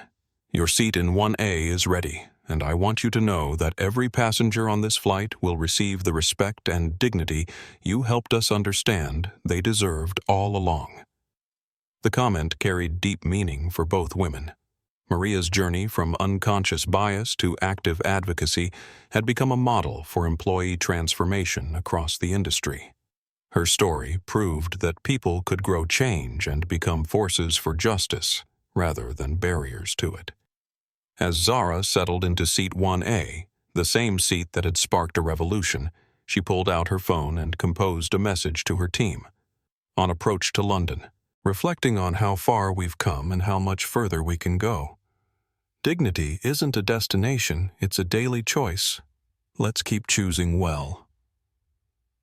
Your seat in 1A is ready, and I want you to know that every passenger on this flight will receive the respect and dignity you helped us understand they deserved all along." The comment carried deep meaning for both women. Maria's journey from unconscious bias to active advocacy had become a model for employee transformation across the industry. Her story proved that people could grow change and become forces for justice, rather than barriers to it. As Zara settled into seat 1A, the same seat that had sparked a revolution, she pulled out her phone and composed a message to her team. On approach to London, reflecting on how far we've come and how much further we can go. Dignity isn't a destination, it's a daily choice. Let's keep choosing well.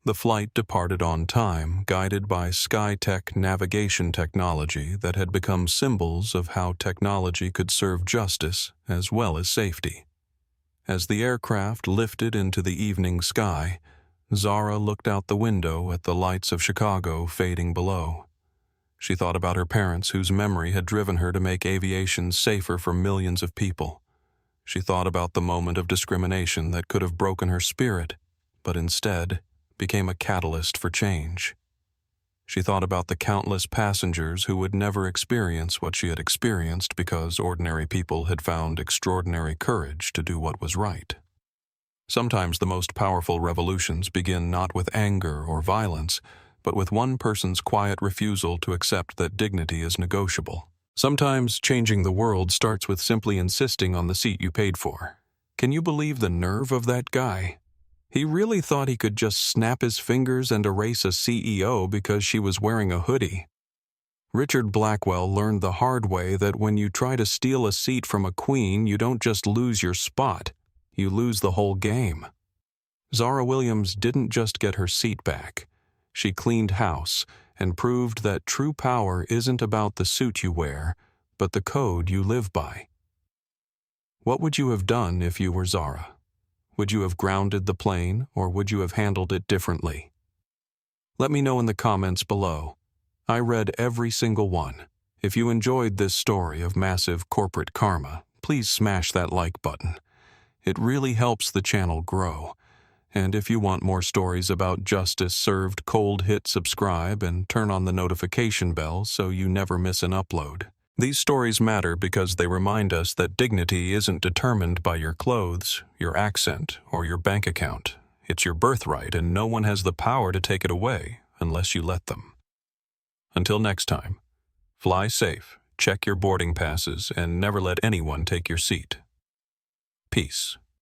The flight departed on time, guided by SkyTech navigation technology that had become symbols of how technology could serve justice as well as safety. As the aircraft lifted into the evening sky, Zara looked out the window at the lights of Chicago fading below. She thought about her parents whose memory had driven her to make aviation safer for millions of people. She thought about the moment of discrimination that could have broken her spirit, but instead became a catalyst for change. She thought about the countless passengers who would never experience what she had experienced because ordinary people had found extraordinary courage to do what was right. Sometimes the most powerful revolutions begin not with anger or violence, but with one person's quiet refusal to accept that dignity is negotiable. Sometimes changing the world starts with simply insisting on the seat you paid for. Can you believe the nerve of that guy? He really thought he could just snap his fingers and erase a CEO because she was wearing a hoodie. Richard Blackwell learned the hard way that when you try to steal a seat from a queen, you don't just lose your spot, you lose the whole game. Zara Williams didn't just get her seat back. She cleaned house and proved that true power isn't about the suit you wear, but the code you live by. What would you have done if you were Zara? Would you have grounded the plane, or would you have handled it differently? Let me know in the comments below. I read every single one. If you enjoyed this story of massive corporate karma, please smash that like button. It really helps the channel grow. And if you want more stories about justice served cold, hit subscribe and turn on the notification bell so you never miss an upload. These stories matter because they remind us that dignity isn't determined by your clothes, your accent, or your bank account. It's your birthright, and no one has the power to take it away unless you let them. Until next time, fly safe, check your boarding passes, and never let anyone take your seat. Peace.